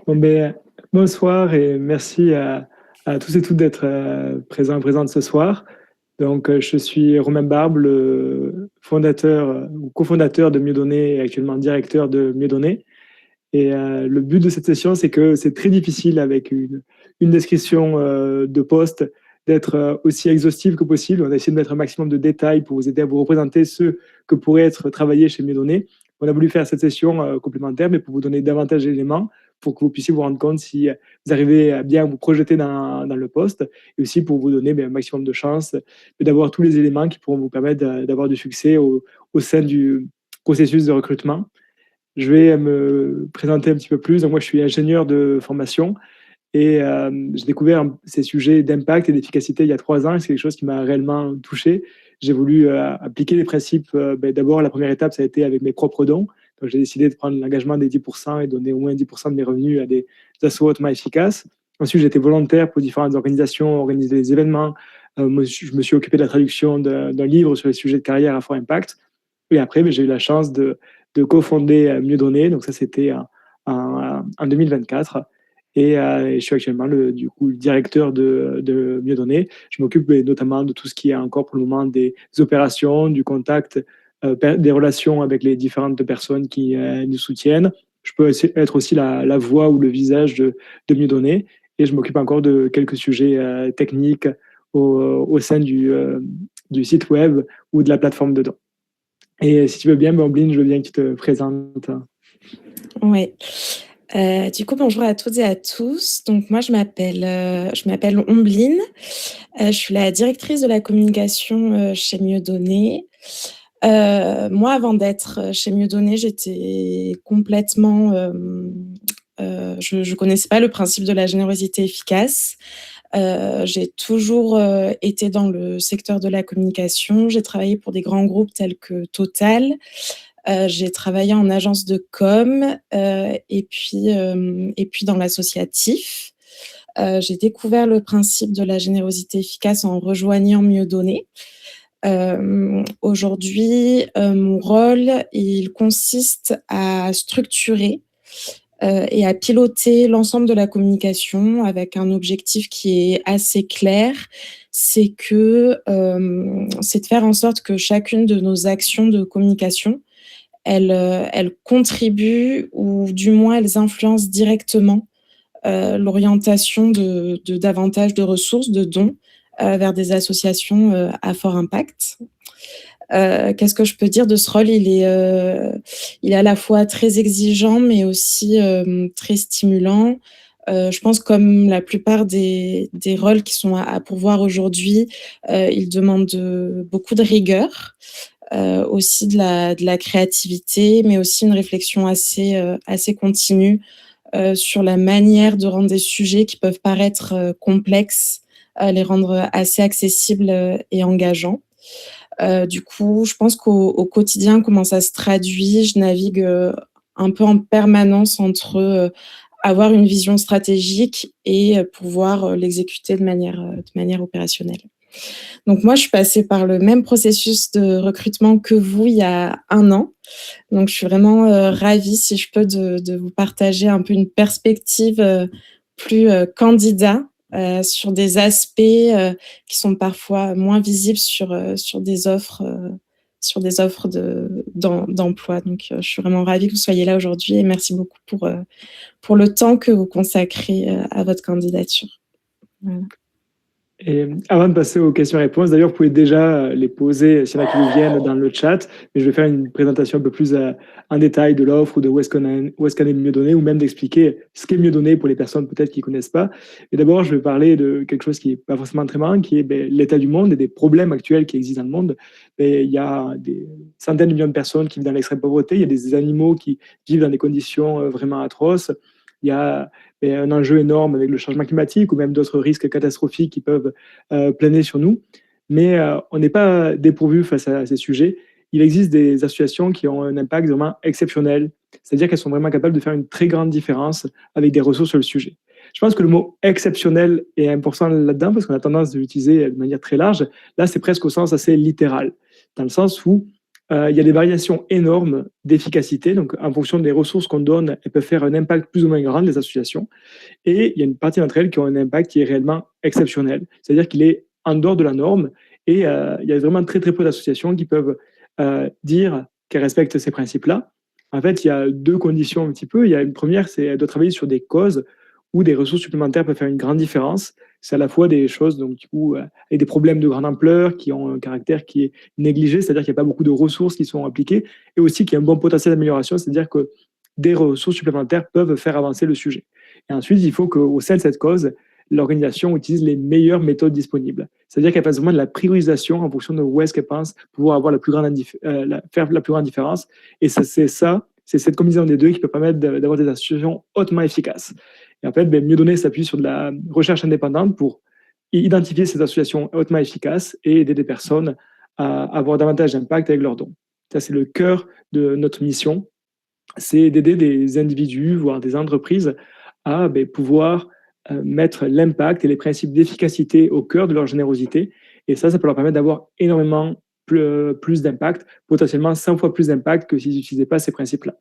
Bon, bonsoir et merci à tous et toutes d'être présents et présentes ce soir. Donc, je suis Romain Barbe, le fondateur ou cofondateur de Mieux Donner et actuellement directeur de Mieux Donner. Et le but de cette session, c'est que c'est très difficile avec une description de poste d'être aussi exhaustive que possible. On a essayé de mettre un maximum de détails pour vous aider à vous représenter ce que pourrait être travaillé chez Mieux Donner. On a voulu faire cette session complémentaire, mais pour vous donner davantage d'éléments, pour que vous puissiez vous rendre compte si vous arrivez à bien vous projeter dans le poste, et aussi pour vous donner un maximum de chances d'avoir tous les éléments qui pourront vous permettre d'avoir du succès au sein du processus de recrutement. Je vais me présenter un petit peu plus. Donc, moi, je suis ingénieur de formation et j'ai découvert ces sujets d'impact et d'efficacité il y a 3 ans. C'est quelque chose qui m'a réellement touché. J'ai voulu appliquer les principes. D'abord, la première étape, ça a été avec mes propres dons. Donc, j'ai décidé de prendre l'engagement des 10% et donner au moins 10% de mes revenus à des assos hautement efficaces. Ensuite, j'ai été volontaire pour différentes organisations, organiser des événements. Moi, je me suis occupé de la traduction d'un livre sur les sujets de carrière à fort impact. Et après, j'ai eu la chance de cofonder Mieux Donner. Donc ça, c'était en 2024. Et je suis actuellement du coup, le directeur de Mieux Donner. Je m'occupe notamment de tout ce qui est encore pour le moment des opérations, du contact, des relations avec les différentes personnes qui nous soutiennent. Je peux être aussi la voix ou le visage de Mieux Donner. Et je m'occupe encore de quelques sujets techniques au sein du site web ou de la plateforme de dons. Et si tu veux bien, Bamblin, je veux bien que tu te présentes. Oui. Du coup, bonjour à toutes et à tous. Donc, moi, je m'appelle Ombline. Je suis la directrice de la communication chez Mieux Donner. Moi, avant d'être chez Mieux Donner, j'étais complètement... je ne connaissais pas le principe de la générosité efficace. J'ai toujours été dans le secteur de la communication. J'ai travaillé pour des grands groupes tels que Total. J'ai travaillé en agence de com et puis dans l'associatif. J'ai découvert le principe de la générosité efficace en rejoignant Mieux Donner. Aujourd'hui, mon rôle, il consiste à structurer et à piloter l'ensemble de la communication avec un objectif qui est assez clair, c'est de faire en sorte que chacune de nos actions de communication, elles contribuent ou du moins elles influencent directement l'orientation de davantage de ressources, de dons vers des associations à fort impact. Qu'est-ce que je peux dire de ce rôle? Il est à la fois très exigeant, mais aussi très stimulant. Je pense comme la plupart des rôles qui sont à pourvoir aujourd'hui, il demande beaucoup de rigueur, aussi de la créativité, mais aussi une réflexion assez continue sur la manière de rendre des sujets qui peuvent paraître complexes, les rendre assez accessibles et engageants. Du coup, je pense qu'au quotidien, comment ça se traduit, je navigue un peu en permanence entre avoir une vision stratégique et pouvoir l'exécuter de manière opérationnelle. Donc moi, je suis passée par le même processus de recrutement que vous il y a 1 an. Donc je suis vraiment ravie, si je peux, de vous partager un peu une perspective plus candidat sur des aspects qui sont parfois moins visibles sur des offres d'emploi. Donc je suis vraiment ravie que vous soyez là aujourd'hui et merci beaucoup pour le temps que vous consacrez à votre candidature. Voilà. Et avant de passer aux questions-réponses, d'ailleurs, vous pouvez déjà les poser s'il y en a qui vous viennent dans le chat, mais je vais faire une présentation un peu plus en détail de l'offre ou de où est-ce qu'elle est Mieux Donner, ou même d'expliquer ce qu'est Mieux Donner pour les personnes peut-être qui ne connaissent pas. Et d'abord, je vais parler de quelque chose qui n'est pas forcément très marrant, qui est l'état du monde et des problèmes actuels qui existent dans le monde. Il y a des centaines de millions de personnes qui vivent dans l'extrême pauvreté, il y a des animaux qui vivent dans des conditions vraiment atroces, il y a un enjeu énorme avec le changement climatique ou même d'autres risques catastrophiques qui peuvent planer sur nous. Mais on n'est pas dépourvu face à ces sujets. Il existe des associations qui ont un impact vraiment exceptionnel, c'est-à-dire qu'elles sont vraiment capables de faire une très grande différence avec des ressources sur le sujet. Je pense que le mot exceptionnel est important là-dedans parce qu'on a tendance de l'utiliser de manière très large. Là, c'est presque au sens assez littéral, dans le sens où il y a des variations énormes d'efficacité. Donc, en fonction des ressources qu'on donne, elles peuvent faire un impact plus ou moins grand des associations. Et il y a une partie d'entre elles qui ont un impact qui est réellement exceptionnel. C'est-à-dire qu'il est en dehors de la norme. Et il y a vraiment très, très peu d'associations qui peuvent dire qu'elles respectent ces principes-là. En fait, il y a deux conditions un petit peu. Il y a une première, c'est de travailler sur des causes où des ressources supplémentaires peuvent faire une grande différence. C'est à la fois des choses donc, du coup, avec des problèmes de grande ampleur qui ont un caractère qui est négligé, c'est-à-dire qu'il n'y a pas beaucoup de ressources qui sont appliquées, et aussi qu'il y a un bon potentiel d'amélioration, c'est-à-dire que des ressources supplémentaires peuvent faire avancer le sujet. Et ensuite, il faut qu'au sein de cette cause, l'organisation utilise les meilleures méthodes disponibles. C'est-à-dire qu'elle fasse vraiment de la priorisation en fonction de où est-ce qu'elle pense pouvoir avoir faire la plus grande différence. Et c'est cette combinaison des deux qui peut permettre d'avoir des associations hautement efficaces. Et en fait, Mieux Donner s'appuie sur de la recherche indépendante pour identifier ces associations hautement efficaces et aider des personnes à avoir davantage d'impact avec leurs dons. Ça, c'est le cœur de notre mission, c'est d'aider des individus, voire des entreprises, à pouvoir mettre l'impact et les principes d'efficacité au cœur de leur générosité. Et ça peut leur permettre d'avoir énormément plus d'impact, potentiellement 100 fois plus d'impact que s'ils n'utilisaient pas ces principes-là.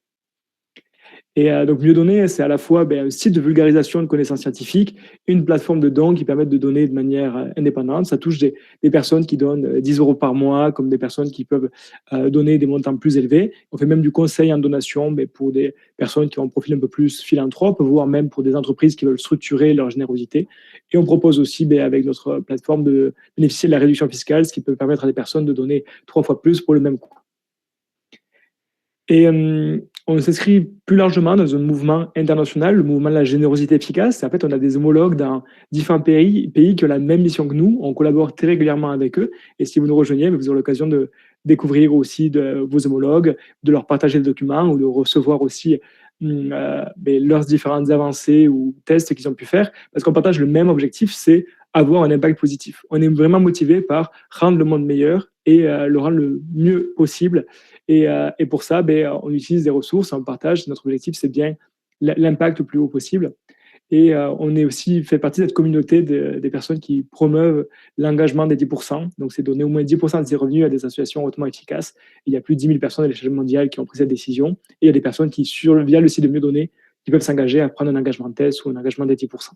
Et donc, Mieux Donner, c'est à la fois un site de vulgarisation de connaissances scientifiques, une plateforme de dons qui permettent de donner de manière indépendante. Ça touche des personnes qui donnent 10 euros par mois, comme des personnes qui peuvent donner des montants plus élevés. On fait même du conseil en donation pour des personnes qui ont un profil un peu plus philanthrope, voire même pour des entreprises qui veulent structurer leur générosité. Et on propose aussi, avec notre plateforme, de bénéficier de la réduction fiscale, ce qui peut permettre à des personnes de donner 3 fois plus pour le même coût. Et on s'inscrit plus largement dans un mouvement international, le mouvement de la générosité efficace. En fait, on a des homologues dans différents pays qui ont la même mission que nous. On collabore très régulièrement avec eux. Et si vous nous rejoignez, vous aurez l'occasion de découvrir aussi vos homologues, de leur partager le document ou de recevoir aussi leurs différentes avancées ou tests qu'ils ont pu faire. Parce qu'on partage le même objectif, c'est avoir un impact positif. On est vraiment motivé par rendre le monde meilleur et le rendre le mieux possible. Et pour ça, on utilise des ressources, on partage. Notre objectif, c'est bien l'impact le plus haut possible. Et on est aussi fait partie de cette communauté des personnes qui promeuvent l'engagement des 10%. Donc, c'est donner au moins 10% de ses revenus à des associations hautement efficaces. Il y a plus de 10 000 personnes à l'échelle mondiale qui ont pris cette décision. Et il y a des personnes qui, via le site de Mieux Donner, qui peuvent s'engager à prendre un engagement de test ou un engagement des 10%.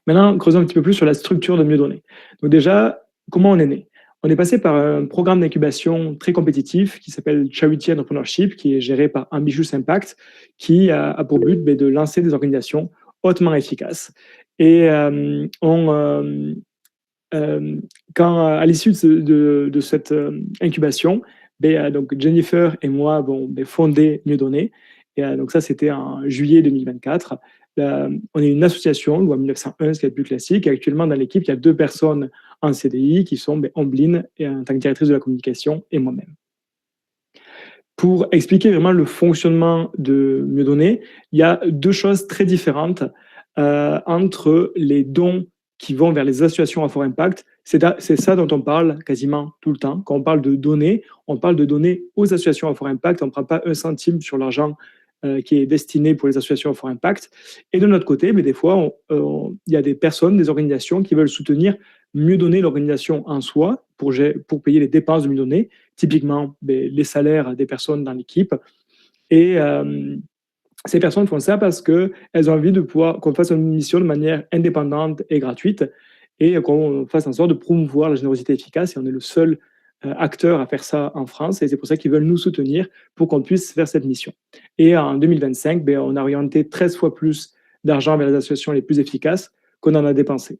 Maintenant, creusons un petit peu plus sur la structure de Mieux Donner. Donc déjà, comment on est né? On est passé par un programme d'incubation très compétitif qui s'appelle Charity Entrepreneurship, qui est géré par Ambitious Impact, qui a pour but de lancer des organisations hautement efficaces. Et quand, à l'issue de cette incubation, donc Jennifer et moi avons fondé Mieux Donner. Et donc ça, c'était en juillet 2024. On est une association, loi 1901, ce qui est le plus classique. Et actuellement, dans l'équipe, il y a 2 personnes en CDI qui sont Ambline, en tant que directrice de la communication, et moi-même. Pour expliquer vraiment le fonctionnement de Mieux Donner, il y a 2 choses très différentes entre les dons qui vont vers les associations à fort impact. C'est ça dont on parle quasiment tout le temps. Quand on parle de donner, on parle de donner aux associations à fort impact. On ne prend pas un centime sur l'argent qui est destiné pour les associations à fort impact. Et de notre côté, des fois, il y a des personnes, des organisations qui veulent soutenir Mieux Donner l'organisation en soi pour payer les dépenses de Mieux Donner, typiquement les salaires des personnes dans l'équipe. Et ces personnes font ça parce qu'elles ont envie de pouvoir qu'on fasse une mission de manière indépendante et gratuite et qu'on fasse en sorte de promouvoir la générosité efficace. Et on est le seul acteur à faire ça en France et c'est pour ça qu'ils veulent nous soutenir pour qu'on puisse faire cette mission. Et en 2025, on a orienté 13 fois plus d'argent vers les associations les plus efficaces qu'on en a dépensé.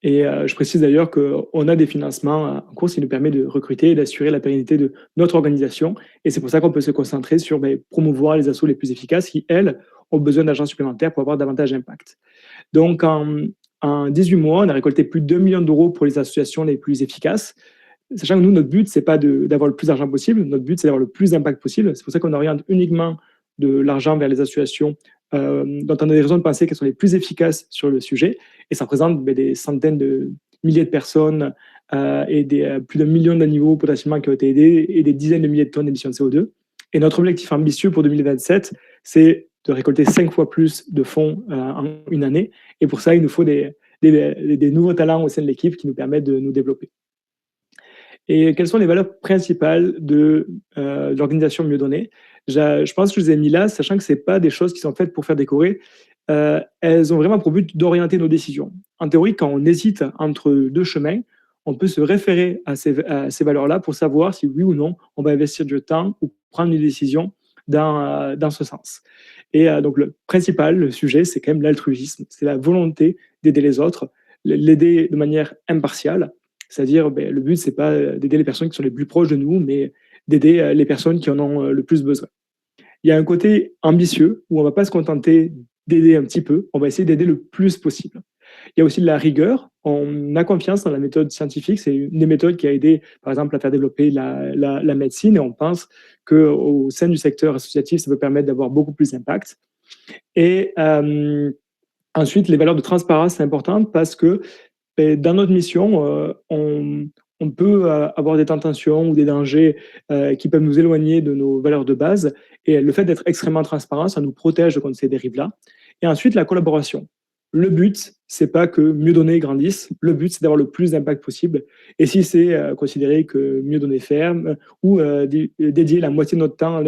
Et je précise d'ailleurs qu'on a des financements en cours, ce qui nous permet de recruter et d'assurer la pérennité de notre organisation. Et c'est pour ça qu'on peut se concentrer sur promouvoir les assos les plus efficaces qui, elles, ont besoin d'argent supplémentaire pour avoir davantage d'impact. Donc, en 18 mois, on a récolté plus de 2 millions d'euros pour les associations les plus efficaces. Sachant que nous, notre but, ce n'est pas d'avoir le plus d'argent possible. Notre but, c'est d'avoir le plus d'impact possible. C'est pour ça qu'on oriente uniquement de l'argent vers les associations dont on a des raisons de penser qu'elles sont les plus efficaces sur le sujet. Et ça représente des centaines de milliers de personnes et plus d'un million d'animaux potentiellement qui ont été aidés et des dizaines de milliers de tonnes d'émissions de CO2. Et notre objectif ambitieux pour 2027, c'est de récolter 5 fois plus de fonds en une année. Et pour ça, il nous faut des nouveaux talents au sein de l'équipe qui nous permettent de nous développer. Et quelles sont les valeurs principales de l'organisation Mieux Donner? Je pense que je les ai mis là, sachant que ce n'est pas des choses qui sont faites pour faire décorer. Elles ont vraiment pour but d'orienter nos décisions. En théorie, quand on hésite entre deux chemins, on peut se référer à ces valeurs-là pour savoir si oui ou non on va investir du temps ou prendre une décision dans ce sens. Et donc le principal, le sujet, c'est quand même l'altruisme, c'est la volonté d'aider les autres, l'aider de manière impartiale, c'est-à-dire le but, c'est pas d'aider les personnes qui sont les plus proches de nous, mais d'aider les personnes qui en ont le plus besoin. Il y a un côté ambitieux où on ne va pas se contenter d'aider un petit peu, on va essayer d'aider le plus possible. Il y a aussi de la rigueur. On a confiance dans la méthode scientifique. C'est une des méthodes qui a aidé, par exemple, à faire développer la médecine. Et on pense qu'au sein du secteur associatif, ça peut permettre d'avoir beaucoup plus d'impact. Et ensuite, les valeurs de transparence, c'est important parce que dans notre mission, on peut avoir des tentations ou des dangers qui peuvent nous éloigner de nos valeurs de base. Et le fait d'être extrêmement transparent, ça nous protège contre ces dérives-là. Et ensuite, la collaboration. Le but, c'est pas que Mieux Donner grandisse. Le but, c'est d'avoir le plus d'impact possible. Et si c'est considéré que Mieux Donner ferme ou dédier la moitié de notre temps à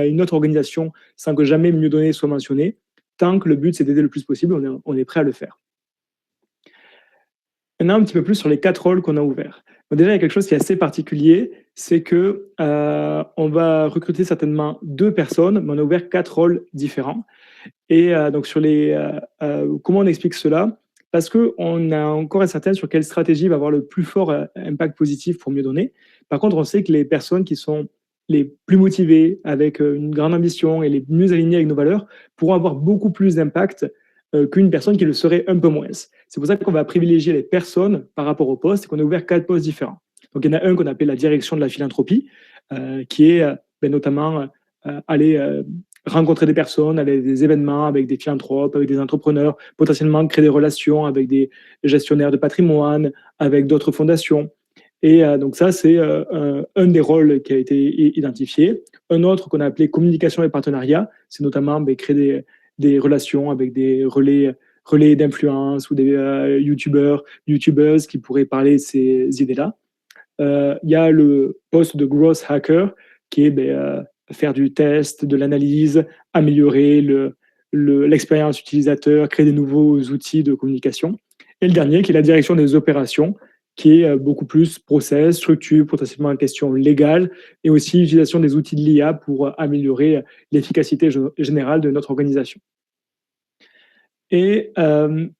une autre organisation sans que jamais Mieux Donner soit mentionné, tant que le but, c'est d'aider le plus possible, on est prêt à le faire. Maintenant, un petit peu plus sur les 4 rôles qu'on a ouverts. Donc déjà, il y a quelque chose qui est assez particulier, c'est que on va recruter certainement 2 personnes, mais on a ouvert 4 rôles différents. Et donc sur comment on explique cela? Parce qu'on a encore incertaine sur quelle stratégie va avoir le plus fort impact positif pour Mieux Donner. Par contre, on sait que les personnes qui sont les plus motivées, avec une grande ambition et les mieux alignées avec nos valeurs, pourront avoir beaucoup plus d'impact qu'une personne qui le serait un peu moins. C'est pour ça qu'on va privilégier les personnes par rapport au poste et qu'on a ouvert 4 postes différents. Donc il y en a un qu'on appelle la direction de la philanthropie, qui est notamment aller rencontrer des personnes, aller à des événements avec des philanthropes, avec des entrepreneurs, potentiellement créer des relations avec des gestionnaires de patrimoine, avec d'autres fondations. Et donc ça, c'est un des rôles qui a été identifié. Un autre qu'on a appelé communication et partenariat, c'est notamment créer des relations avec des relais d'influence ou des youtubeuses qui pourraient parler de ces idées-là. Il y a le poste de growth hacker qui est faire du test, de l'analyse, améliorer l'expérience utilisateur, créer des nouveaux outils de communication. Et le dernier qui est la direction des opérations, qui est beaucoup plus process, structure, potentiellement en question légale, et aussi utilisation des outils de l'IA pour améliorer l'efficacité générale de notre organisation. Et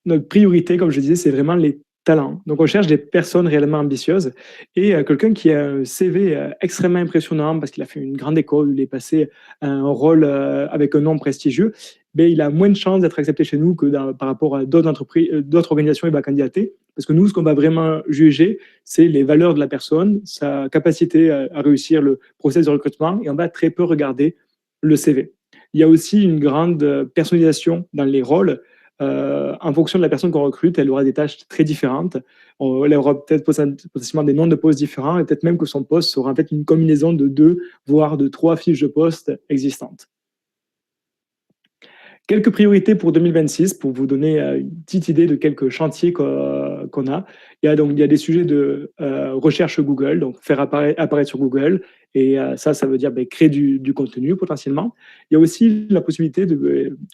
notre priorité, comme je disais, c'est vraiment les talents. Donc, on cherche des personnes réellement ambitieuses et quelqu'un qui a un CV extrêmement impressionnant parce qu'il a fait une grande école, il est passé à un rôle avec un nom prestigieux, mais il a moins de chances d'être accepté chez nous que par rapport à d'autres entreprises, d'autres organisations il va candidater. Parce que nous, ce qu'on va vraiment juger, c'est les valeurs de la personne, sa capacité à réussir le processus de recrutement et on va très peu regarder le CV. Il y a aussi une grande personnalisation dans les rôles. En fonction de la personne qu'on recrute, elle aura des tâches très différentes. Elle aura peut-être potentiellement des noms de postes différents et peut-être même que son poste sera en fait une combinaison de 2, voire de 3 fiches de poste existantes. Quelques priorités pour 2026 pour vous donner une petite idée de quelques chantiers qu'on a. Il y a des sujets de recherche Google, donc faire apparaître sur Google. Et ça veut dire créer du contenu potentiellement. Il y a aussi la possibilité,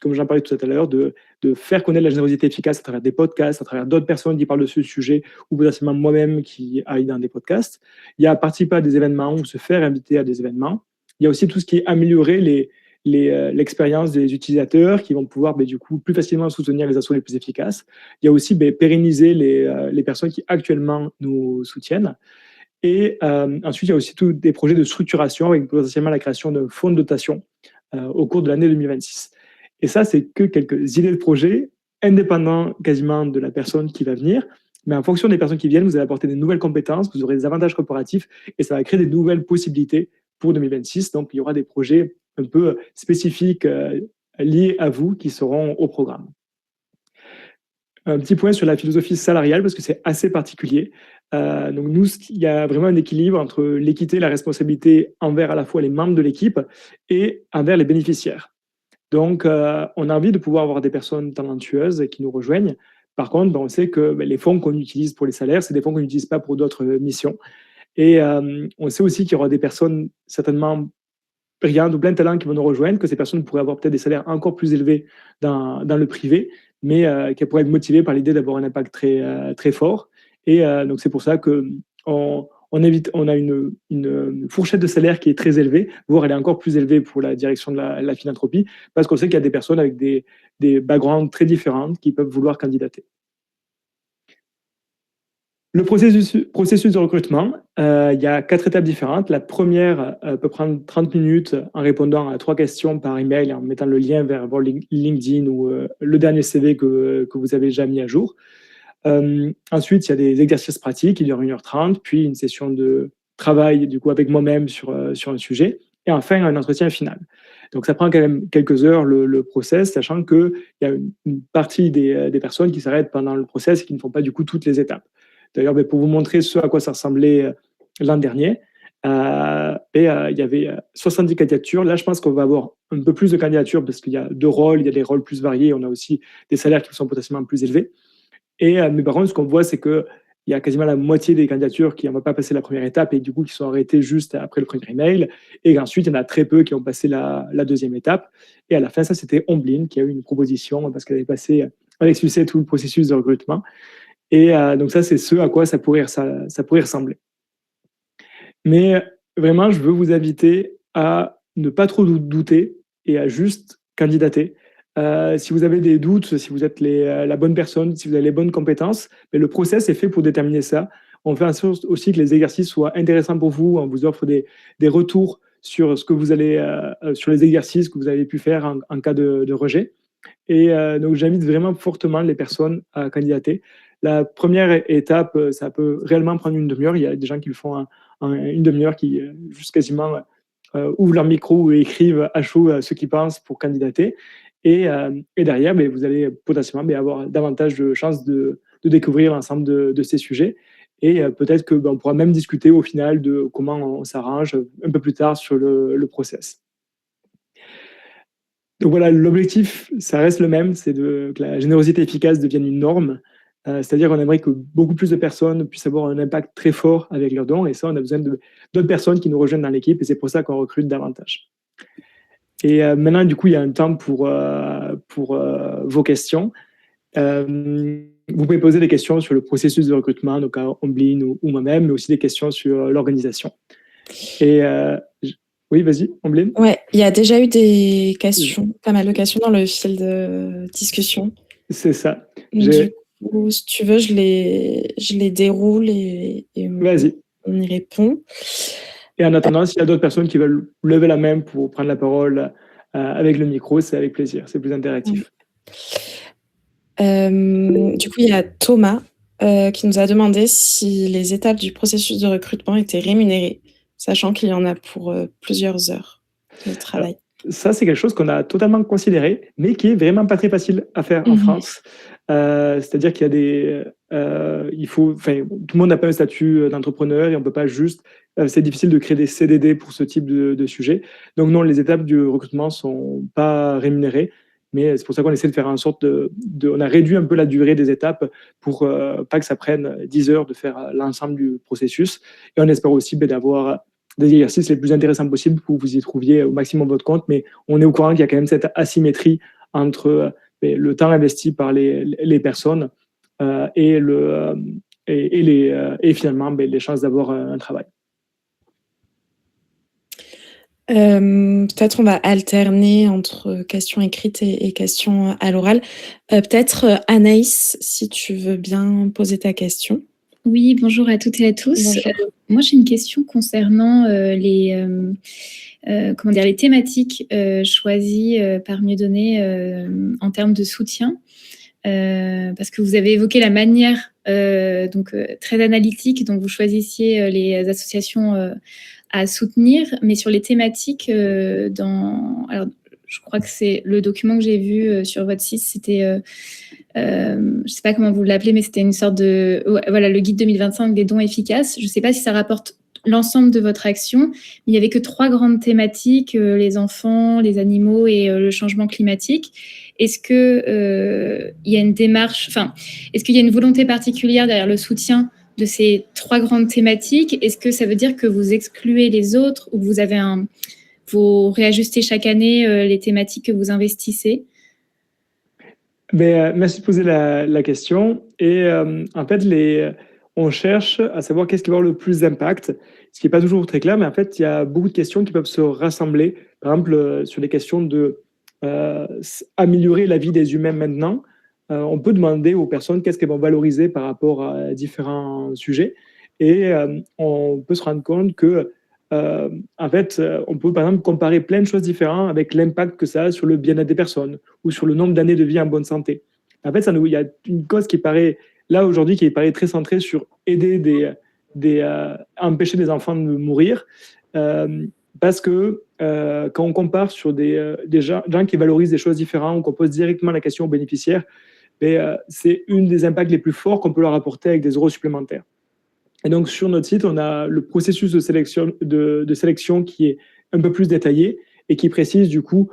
comme j'en parlais tout à l'heure, de faire connaître la générosité efficace à travers des podcasts, à travers d'autres personnes qui parlent de ce sujet, ou potentiellement moi-même qui aille dans des podcasts. Il y a participer à des événements ou se faire inviter à des événements. Il y a aussi tout ce qui est améliorer l'expérience des utilisateurs qui vont pouvoir du coup plus facilement soutenir les actions les plus efficaces. Il y a aussi pérenniser les personnes qui actuellement nous soutiennent. Et ensuite, il y a aussi tous des projets de structuration avec potentiellement la création d'un fonds de dotation au cours de l'année 2026. Et ça, c'est que quelques idées de projets indépendants quasiment de la personne qui va venir. Mais en fonction des personnes qui viennent, vous allez apporter des nouvelles compétences, vous aurez des avantages corporatifs et ça va créer des nouvelles possibilités pour 2026. Donc, il y aura des projets un peu spécifiques liés à vous qui seront au programme. Un petit point sur la philosophie salariale parce que c'est assez particulier. Donc nous, il y a vraiment un équilibre entre l'équité et la responsabilité envers à la fois les membres de l'équipe et envers les bénéficiaires. Donc, on a envie de pouvoir avoir des personnes talentueuses qui nous rejoignent. Par contre, on sait que les fonds qu'on utilise pour les salaires, c'est des fonds qu'on n'utilise pas pour d'autres missions. Et on sait aussi qu'il y aura des personnes certainement brillantes ou plein de talents qui vont nous rejoindre, que ces personnes pourraient avoir peut-être des salaires encore plus élevés dans le privé, mais qui pourraient être motivées par l'idée d'avoir un impact très fort. Et donc, c'est pour ça on a une fourchette de salaire qui est très élevée, voire elle est encore plus élevée pour la direction de la philanthropie, parce qu'on sait qu'il y a des personnes avec des backgrounds très différents qui peuvent vouloir candidater. Le processus de recrutement, il y a 4 étapes différentes. La première peut prendre 30 minutes en répondant à 3 questions par email, en mettant le lien vers votre LinkedIn ou le dernier CV que vous avez déjà mis à jour. Ensuite, il y a des exercices pratiques, il y aura 1h30, puis une session de travail du coup, avec moi-même sur un sujet, et enfin un entretien final. Donc ça prend quand même quelques heures le process, sachant qu'il y a une partie des personnes qui s'arrêtent pendant le process et qui ne font pas du coup toutes les étapes. D'ailleurs, pour vous montrer ce à quoi ça ressemblait l'an dernier, il y avait 70 candidatures. Là, je pense qu'on va avoir un peu plus de candidatures parce qu'il y a 2 rôles, il y a des rôles plus variés, on a aussi des salaires qui sont potentiellement plus élevés. Mais par contre, ce qu'on voit, c'est qu'il y a quasiment la moitié des candidatures qui n'ont pas passé la première étape et du coup qui sont arrêtées juste après le premier email. Et ensuite, il y en a très peu qui ont passé la deuxième étape. Et à la fin, ça, c'était Omblin qui a eu une proposition parce qu'elle avait passé avec succès tout le processus de recrutement. Et donc ça, c'est ce à quoi ça pourrait ressembler. Mais vraiment, je veux vous inviter à ne pas trop douter et à juste candidater. Si vous avez des doutes, si vous êtes la bonne personne, si vous avez les bonnes compétences, mais le process est fait pour déterminer ça. On fait en sorte aussi que les exercices soient intéressants pour vous. On vous offre des retours sur ce que vous allez, sur les exercices que vous avez pu faire en cas de rejet. Et donc, j'invite vraiment fortement les personnes à candidater. La première étape, ça peut réellement prendre une demi-heure. Il y a des gens qui le font une demi-heure, qui juste quasiment ouvrent leur micro et écrivent à chaud ce qu'ils pensent pour candidater. Et derrière, vous allez potentiellement avoir davantage de chances de découvrir l'ensemble de ces sujets. Et peut-être qu'on pourra même discuter au final de comment on s'arrange un peu plus tard sur le process. Donc voilà, l'objectif, ça reste le même, c'est que la générosité efficace devienne une norme. C'est-à-dire qu'on aimerait que beaucoup plus de personnes puissent avoir un impact très fort avec leurs dons. Et ça, on a besoin d'autres personnes qui nous rejoignent dans l'équipe. Et c'est pour ça qu'on recrute davantage. Et maintenant, du coup, il y a un temps pour vos questions. Vous pouvez poser des questions sur le processus de recrutement, donc à Omblin ou moi-même, mais aussi des questions sur l'organisation. Et oui, vas-y, Omblin. Ouais, il y a déjà eu des questions, pas mal de questions dans le fil de discussion. C'est ça. Du coup, si tu veux, je les déroule et vas-y. On y répond. Et en attendant, s'il y a d'autres personnes qui veulent lever la main pour prendre la parole avec le micro, c'est avec plaisir, c'est plus interactif. Du coup, il y a Thomas qui nous a demandé si les étapes du processus de recrutement étaient rémunérées, sachant qu'il y en a pour plusieurs heures de travail. Alors, ça, c'est quelque chose qu'on a totalement considéré, mais qui est vraiment pas très facile à faire en France. C'est-à-dire qu'il y a tout le monde n'a pas un statut d'entrepreneur et on peut pas juste. C'est difficile de créer des CDD pour ce type de sujet. Donc non, les étapes du recrutement sont pas rémunérées, mais c'est pour ça qu'on essaie de faire en sorte on a réduit un peu la durée des étapes pour pas que ça prenne 10 heures de faire l'ensemble du processus. Et on espère aussi d'avoir des exercices les plus intéressants possibles pour que vous y trouviez au maximum votre compte, mais on est au courant qu'il y a quand même cette asymétrie entre le temps investi par les personnes et finalement les chances d'avoir un travail. Peut-être on va alterner entre questions écrites et questions à l'oral. Peut-être Anaïs, si tu veux bien poser ta question. Oui, bonjour à toutes et à tous. Moi, j'ai une question concernant les thématiques choisies par Mieux-Donner en termes de soutien. Parce que vous avez évoqué la manière très analytique dont vous choisissiez les associations à soutenir, mais sur les thématiques, alors, je crois que c'est le document que j'ai vu sur votre site, c'était, je ne sais pas comment vous l'appelez, mais c'était une sorte de, voilà, le guide 2025 des dons efficaces. Je ne sais pas si ça rapporte l'ensemble de votre action, mais il n'y avait que 3 grandes thématiques, les enfants, les animaux et le changement climatique. Est-ce que il y a une démarche, est-ce qu'il y a une volonté particulière derrière le soutien de ces 3 grandes thématiques, est-ce que ça veut dire que vous excluez les autres ou que vous réajustez chaque année les thématiques que vous investissez? Merci de poser la question. Et en fait, on cherche à savoir qu'est-ce qui va avoir le plus d'impact, ce qui n'est pas toujours très clair, mais en fait, il y a beaucoup de questions qui peuvent se rassembler. Par exemple, sur les questions de améliorer la vie des humains maintenant, on peut demander aux personnes qu'est-ce qu'elles vont valoriser par rapport à différents sujets. Et on peut se rendre compte que en fait, on peut par exemple comparer plein de choses différentes avec l'impact que ça a sur le bien-être des personnes ou sur le nombre d'années de vie en bonne santé. En fait, il y a une cause qui paraît, là aujourd'hui, qui paraît très centrée sur aider empêcher des enfants de mourir. Parce que quand on compare sur des gens qui valorisent des choses différentes ou qu'on pose directement la question aux bénéficiaires, c'est une des impacts les plus forts qu'on peut leur apporter avec des euros supplémentaires. Et donc, sur notre site, on a le processus de sélection qui est un peu plus détaillé et qui précise du coup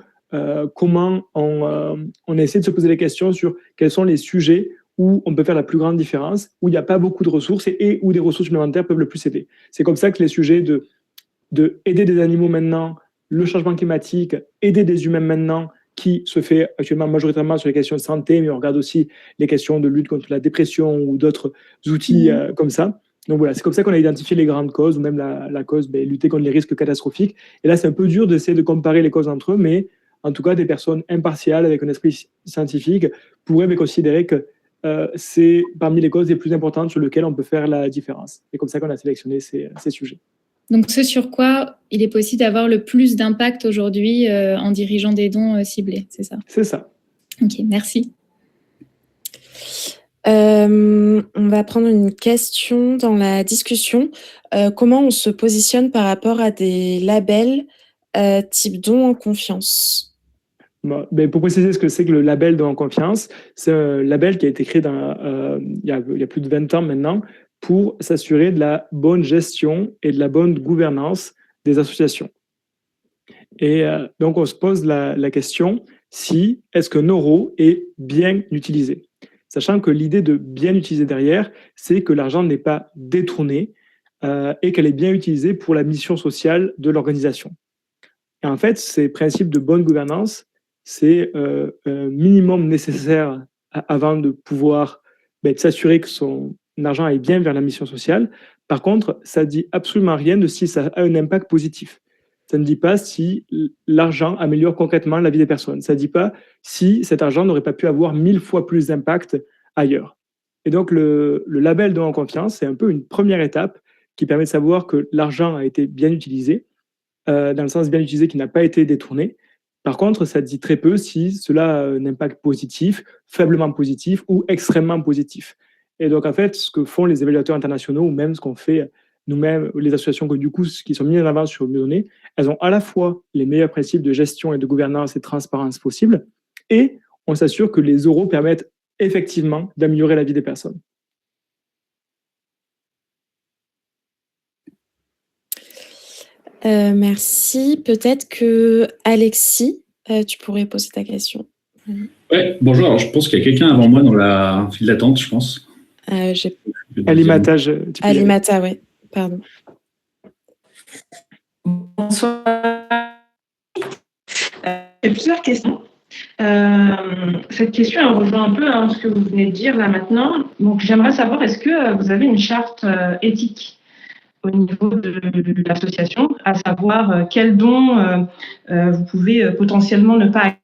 comment on essaie de se poser des questions sur quels sont les sujets où on peut faire la plus grande différence, où il n'y a pas beaucoup de ressources et où des ressources supplémentaires peuvent le plus aider. C'est comme ça que les sujets de aider des animaux maintenant, le changement climatique, aider des humains maintenant, qui se fait actuellement majoritairement sur les questions de santé, mais on regarde aussi les questions de lutte contre la dépression ou d'autres outils comme ça. Donc voilà, c'est comme ça qu'on a identifié les grandes causes, ou même la cause, lutter contre les risques catastrophiques. Et là, c'est un peu dur d'essayer de comparer les causes entre eux, mais en tout cas, des personnes impartiales, avec un esprit scientifique, pourraient considérer que c'est parmi les causes les plus importantes sur lesquelles on peut faire la différence. C'est comme ça qu'on a sélectionné ces sujets. Donc, ce sur quoi il est possible d'avoir le plus d'impact aujourd'hui en dirigeant des dons ciblés, c'est ça? C'est ça. Ok, merci. On va prendre une question dans la discussion. Comment on se positionne par rapport à des labels type don en confiance? Pour préciser ce que c'est que le label don en confiance, c'est un label qui a été créé il y a plus de 20 ans maintenant pour s'assurer de la bonne gestion et de la bonne gouvernance des associations. Et donc, on se pose la question si est-ce qu'un euro est bien utilisé? Sachant que l'idée de bien utiliser derrière, c'est que l'argent n'est pas détourné et qu'elle est bien utilisée pour la mission sociale de l'organisation. Et en fait, ces principes de bonne gouvernance, c'est un minimum nécessaire avant de pouvoir s'assurer que son argent aille bien vers la mission sociale. Par contre, ça ne dit absolument rien de si ça a un impact positif. Ça ne dit pas si l'argent améliore concrètement la vie des personnes. Ça ne dit pas si cet argent n'aurait pas pu avoir 1000 fois plus d'impact ailleurs. Et donc, le label don en confiance, c'est un peu une première étape qui permet de savoir que l'argent a été bien utilisé, dans le sens bien utilisé qui n'a pas été détourné. Par contre, ça dit très peu si cela a un impact positif, faiblement positif ou extrêmement positif. Et donc, en fait, ce que font les évaluateurs internationaux, ou même ce qu'on fait nous-mêmes, les associations qui sont mises en avant sur Mieux Donner, elles ont à la fois les meilleurs principes de gestion et de gouvernance et de transparence possibles, et on s'assure que les euros permettent effectivement d'améliorer la vie des personnes. Merci. Peut-être que Alexis, tu pourrais poser ta question. Ouais, bonjour. Alors, je pense qu'il y a quelqu'un avant moi dans la file d'attente, je pense. Alimata, Alimata, oui. Pardon. Bonsoir. J'ai plusieurs questions. Cette question, elle rejoint un peu ce que vous venez de dire là maintenant. Donc, j'aimerais savoir, est-ce que vous avez une charte éthique au niveau de l'association, à savoir quels dons vous pouvez potentiellement ne pas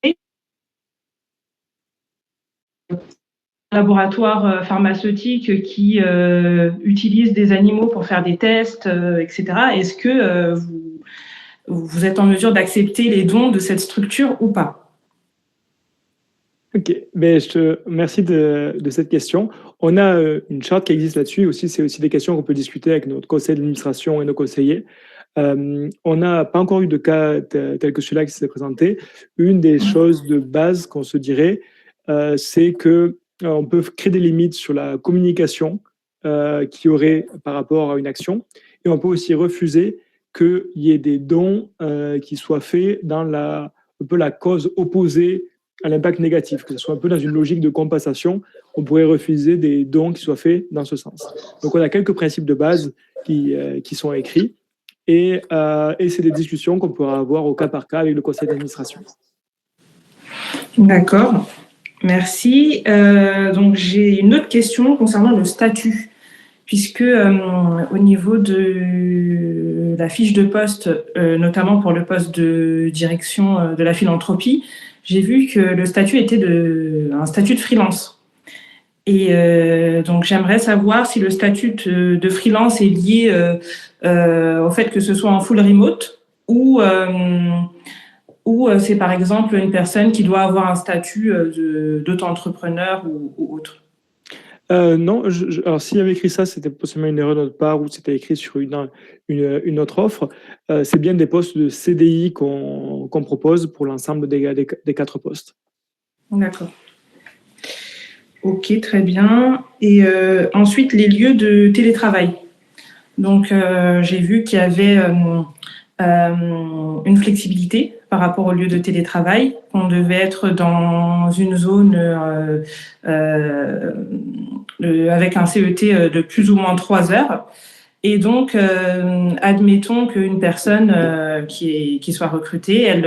accepter. Laboratoires pharmaceutiques qui utilisent des animaux pour faire des tests, etc. Est-ce que vous êtes en mesure d'accepter les dons de cette structure ou pas? Ok, je te remercie de cette question. On a une charte qui existe là-dessus aussi. C'est aussi des questions qu'on peut discuter avec notre conseil d'administration et nos conseillers. On n'a pas encore eu de cas tel que celui-là qui s'est présenté. Une des choses de base qu'on se dirait, c'est que on peut créer des limites sur la communication qu'il y aurait par rapport à une action, et on peut aussi refuser qu'il y ait des dons qui soient faits dans un peu la cause opposée à l'impact négatif, que ce soit un peu dans une logique de compensation. On pourrait refuser des dons qui soient faits dans ce sens. Donc, on a quelques principes de base qui sont écrits et c'est des discussions qu'on pourra avoir au cas par cas avec le conseil d'administration. D'accord, merci. Donc, j'ai une autre question concernant le statut, puisque au niveau de la fiche de poste, notamment pour le poste de direction de la philanthropie, j'ai vu que le statut était un statut de freelance. Et donc, j'aimerais savoir si le statut de freelance est lié au fait que ce soit en full remote ou c'est par exemple une personne qui doit avoir un statut d'auto-entrepreneur ou autre. Non, alors s'il y avait écrit ça, c'était possiblement une erreur de notre part ou c'était écrit sur une autre offre. C'est bien des postes de CDI qu'on propose pour l'ensemble des 4 postes. D'accord. Ok, très bien. Et ensuite, les lieux de télétravail. Donc, j'ai vu qu'il y avait une flexibilité par rapport au lieu de télétravail. On devait être dans une zone avec un CET de plus ou moins 3 heures. Et donc, admettons qu'une personne qui soit recrutée, elle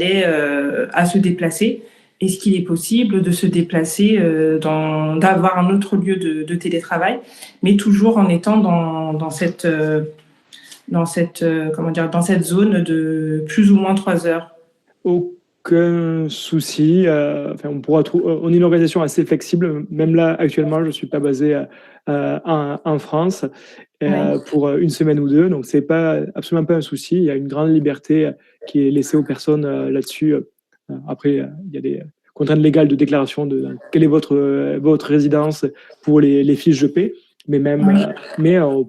ait à se déplacer. Est-ce qu'il est possible de se déplacer, d'avoir un autre lieu de télétravail, mais toujours en étant dans cette zone de plus ou moins 3 heures? Aucun souci. On est une organisation assez flexible. Même là, actuellement, je ne suis pas basé en France pour une semaine ou 2. Donc, ce n'est absolument pas un souci. Il y a une grande liberté qui est laissée aux personnes là-dessus. Après, il y a des contraintes légales de déclaration de quelle est votre résidence pour les fiches de paie. Mais on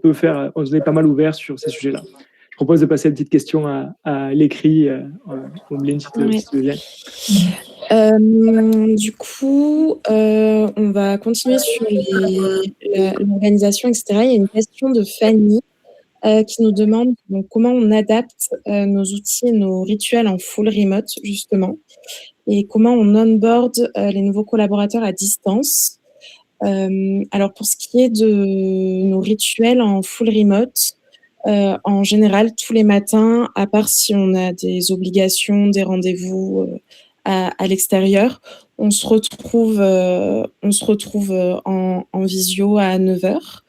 est pas mal ouvert sur ces sujets-là. Je propose de passer une petite question à l'écrit. Omeline, si tu veux bien. Du coup, on va continuer sur l'organisation, etc. Il y a une question de Fanny qui nous demande donc, comment on adapte nos outils et nos rituels en full remote, justement, et comment on onboard les nouveaux collaborateurs à distance. Alors, pour ce qui est de nos rituels en full remote, en général, tous les matins, à part si on a des obligations, des rendez-vous à l'extérieur, on se retrouve en visio à 9h.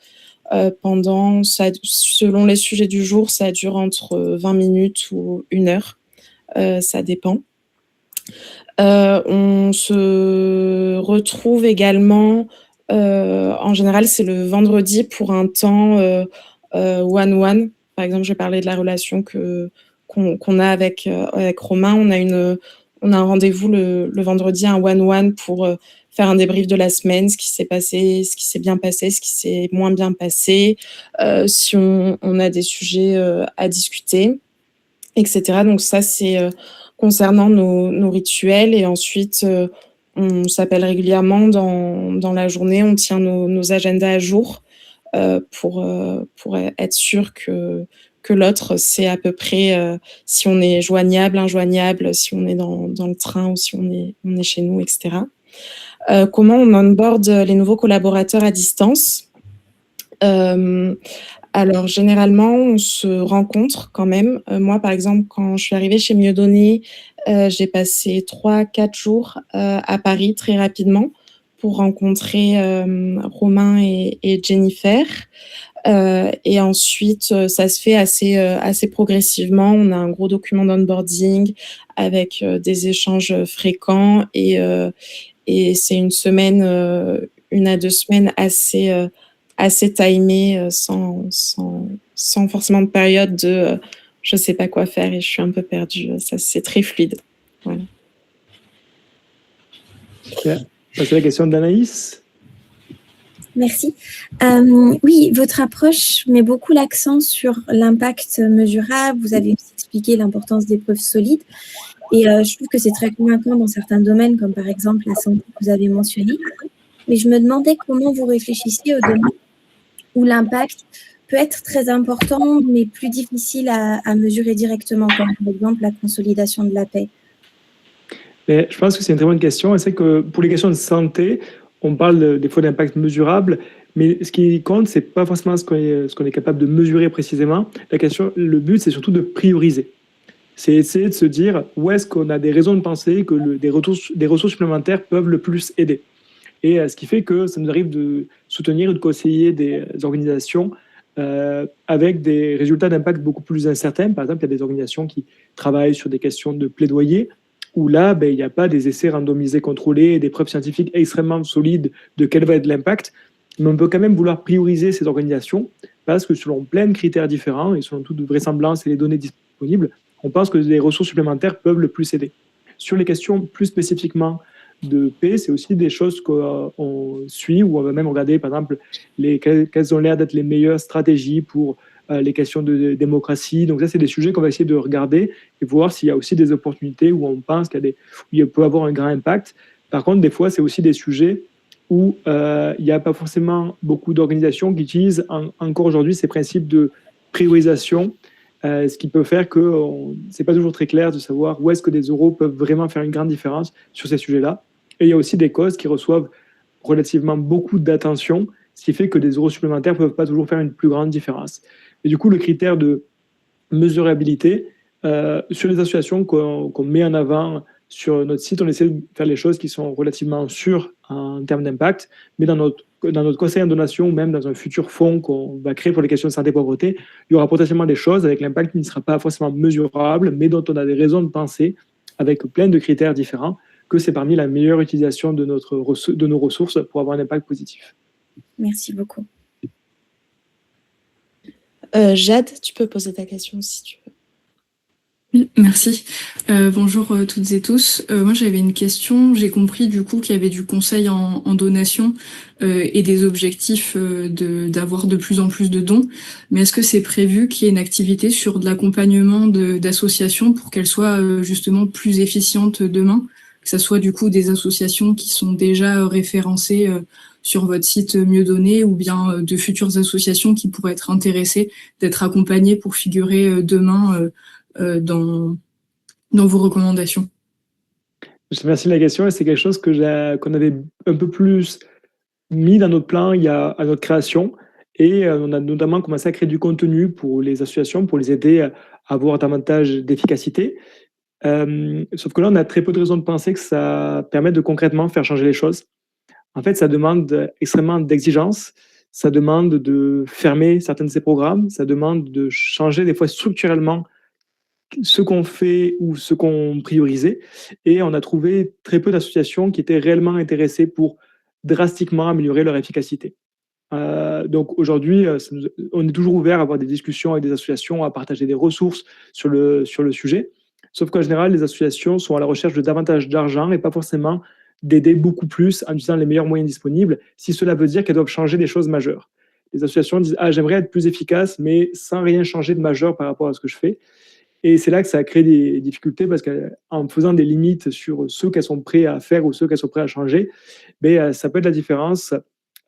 Selon les sujets du jour, ça dure entre 20 minutes ou 1 heure. Ça dépend. On se retrouve également, en général, c'est le vendredi pour un temps one-one. Par exemple, je parlais de la relation qu'on a avec Romain. On a un rendez-vous le vendredi, un one-one pour faire un débrief de la semaine, ce qui s'est passé, ce qui s'est bien passé, ce qui s'est moins bien passé, si on a des sujets à discuter, etc. Donc ça, c'est concernant nos rituels. Et ensuite, on s'appelle régulièrement dans la journée, on tient nos agendas à jour pour être sûr que l'autre sait à peu près si on est joignable, injoignable, si on est dans le train ou si on est chez nous, etc. Comment on onboard les nouveaux collaborateurs à distance? Alors, généralement, on se rencontre quand même. Moi, par exemple, quand je suis arrivée chez Mieux Donner, j'ai passé 3-4 jours à Paris très rapidement pour rencontrer Romain et Jennifer. Et ensuite, ça se fait assez progressivement. On a un gros document d'onboarding avec des échanges fréquents et c'est une semaine, 1 à 2 semaines assez timées, sans forcément de période de je sais pas quoi faire et je suis un peu perdue. Ça, c'est très fluide. Voilà. C'est la question d'Anaïs. Merci. Oui, votre approche met beaucoup l'accent sur l'impact mesurable. Vous avez aussi expliqué l'importance des preuves solides. Et je trouve que c'est très convaincant dans certains domaines, comme par exemple la santé que vous avez mentionné. Mais je me demandais comment vous réfléchissiez au domaine où l'impact peut être très important, mais plus difficile à mesurer directement, comme par exemple la consolidation de la paix. Mais je pense que c'est une très bonne question. Et c'est que pour les questions de santé, on parle des fois d'impact mesurable, mais ce qui compte, c'est pas forcément ce qu'on est capable de mesurer précisément. Le but, c'est surtout de prioriser. C'est essayer de se dire où est-ce qu'on a des raisons de penser que des ressources supplémentaires peuvent le plus aider. Et ce qui fait que ça nous arrive de soutenir ou de conseiller des organisations avec des résultats d'impact beaucoup plus incertains. Par exemple, il y a des organisations qui travaillent sur des questions de plaidoyer, où là, il n'y a pas des essais randomisés contrôlés et des preuves scientifiques extrêmement solides de quel va être l'impact. Mais on peut quand même vouloir prioriser ces organisations parce que selon plein de critères différents et selon toute vraisemblance et les données disponibles, on pense que des ressources supplémentaires peuvent le plus aider. Sur les questions plus spécifiquement de paix, c'est aussi des choses qu'on suit, ou on va même regarder, par exemple, quelles ont l'air d'être les meilleures stratégies pour les questions de démocratie. Donc ça, c'est des sujets qu'on va essayer de regarder et voir s'il y a aussi des opportunités où on pense où il peut avoir un grand impact. Par contre, des fois, c'est aussi des sujets où il n'y a pas forcément beaucoup d'organisations qui utilisent encore aujourd'hui ces principes de priorisation, ce qui peut faire que ce n'est pas toujours très clair de savoir où est-ce que des euros peuvent vraiment faire une grande différence sur ces sujets-là. Et il y a aussi des causes qui reçoivent relativement beaucoup d'attention, ce qui fait que des euros supplémentaires ne peuvent pas toujours faire une plus grande différence. Et du coup, le critère de mesurabilité, sur les associations qu'on met en avant sur notre site, on essaie de faire les choses qui sont relativement sûres en termes d'impact, mais dans notre conseil en donation ou même dans un futur fonds qu'on va créer pour les questions de santé et pauvreté, il y aura potentiellement des choses avec l'impact qui ne sera pas forcément mesurable, mais dont on a des raisons de penser, avec plein de critères différents, que c'est parmi la meilleure utilisation de nos ressources pour avoir un impact positif. Merci beaucoup. Jade, tu peux poser ta question si tu veux. Oui, merci. Bonjour toutes et tous. Moi, j'avais une question. J'ai compris du coup qu'il y avait du conseil en donation et des objectifs d'avoir de plus en plus de dons. Mais est-ce que c'est prévu qu'il y ait une activité sur de l'accompagnement d'associations pour qu'elles soient justement plus efficientes demain? Que ce soit du coup des associations qui sont déjà référencées sur votre site Mieux Donner, ou bien de futures associations qui pourraient être intéressées d'être accompagnées pour figurer demain dans vos recommandations. Je te remercie de la question, et c'est quelque chose qu'on avait un peu plus mis dans notre plan à notre création, et on a notamment commencé à créer du contenu pour les associations, pour les aider à avoir davantage d'efficacité. Sauf que là, on a très peu de raisons de penser que ça permet de concrètement faire changer les choses. En fait, ça demande extrêmement d'exigence, ça demande de fermer certains de ces programmes, ça demande de changer des fois structurellement ce qu'on fait ou ce qu'on priorisait. Et on a trouvé très peu d'associations qui étaient réellement intéressées pour drastiquement améliorer leur efficacité. Donc aujourd'hui, on est toujours ouvert à avoir des discussions avec des associations, à partager des ressources sur le sujet. Sauf qu'en général, les associations sont à la recherche de davantage d'argent et pas forcément d'aider beaucoup plus en utilisant les meilleurs moyens disponibles, si cela veut dire qu'elles doivent changer des choses majeures. Les associations disent « Ah, j'aimerais être plus efficace, mais sans rien changer de majeur par rapport à ce que je fais ». Et c'est là que ça a créé des difficultés, parce qu'en faisant des limites sur ce qu'elles sont prêtes à faire ou ce qu'elles sont prêtes à changer, ça peut être la différence,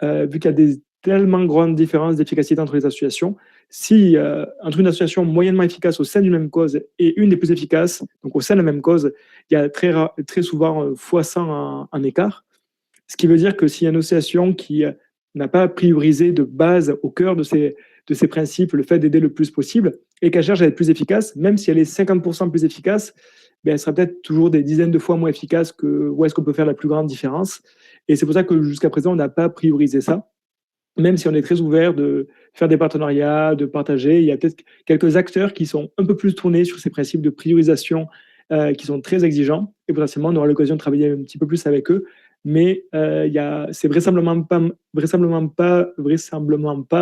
vu qu'il y a des tellement grandes différences d'efficacité entre les associations. Si entre une association moyennement efficace au sein d'une même cause et une des plus efficaces, donc au sein de la même cause, il y a très souvent x100 en écart. Ce qui veut dire que s'il y a une association qui n'a pas priorisé de base au cœur de ces principes le fait d'aider le plus possible, et qu'elle cherche à être plus efficace, même si elle est 50% plus efficace, elle sera peut-être toujours des dizaines de fois moins efficace que où est-ce qu'on peut faire la plus grande différence. Et c'est pour ça que jusqu'à présent, on n'a pas priorisé ça, même si on est très ouvert de faire des partenariats, de partager. Il y a peut-être quelques acteurs qui sont un peu plus tournés sur ces principes de priorisation, qui sont très exigeants, et potentiellement on aura l'occasion de travailler un petit peu plus avec eux. Mais c'est vraisemblablement pas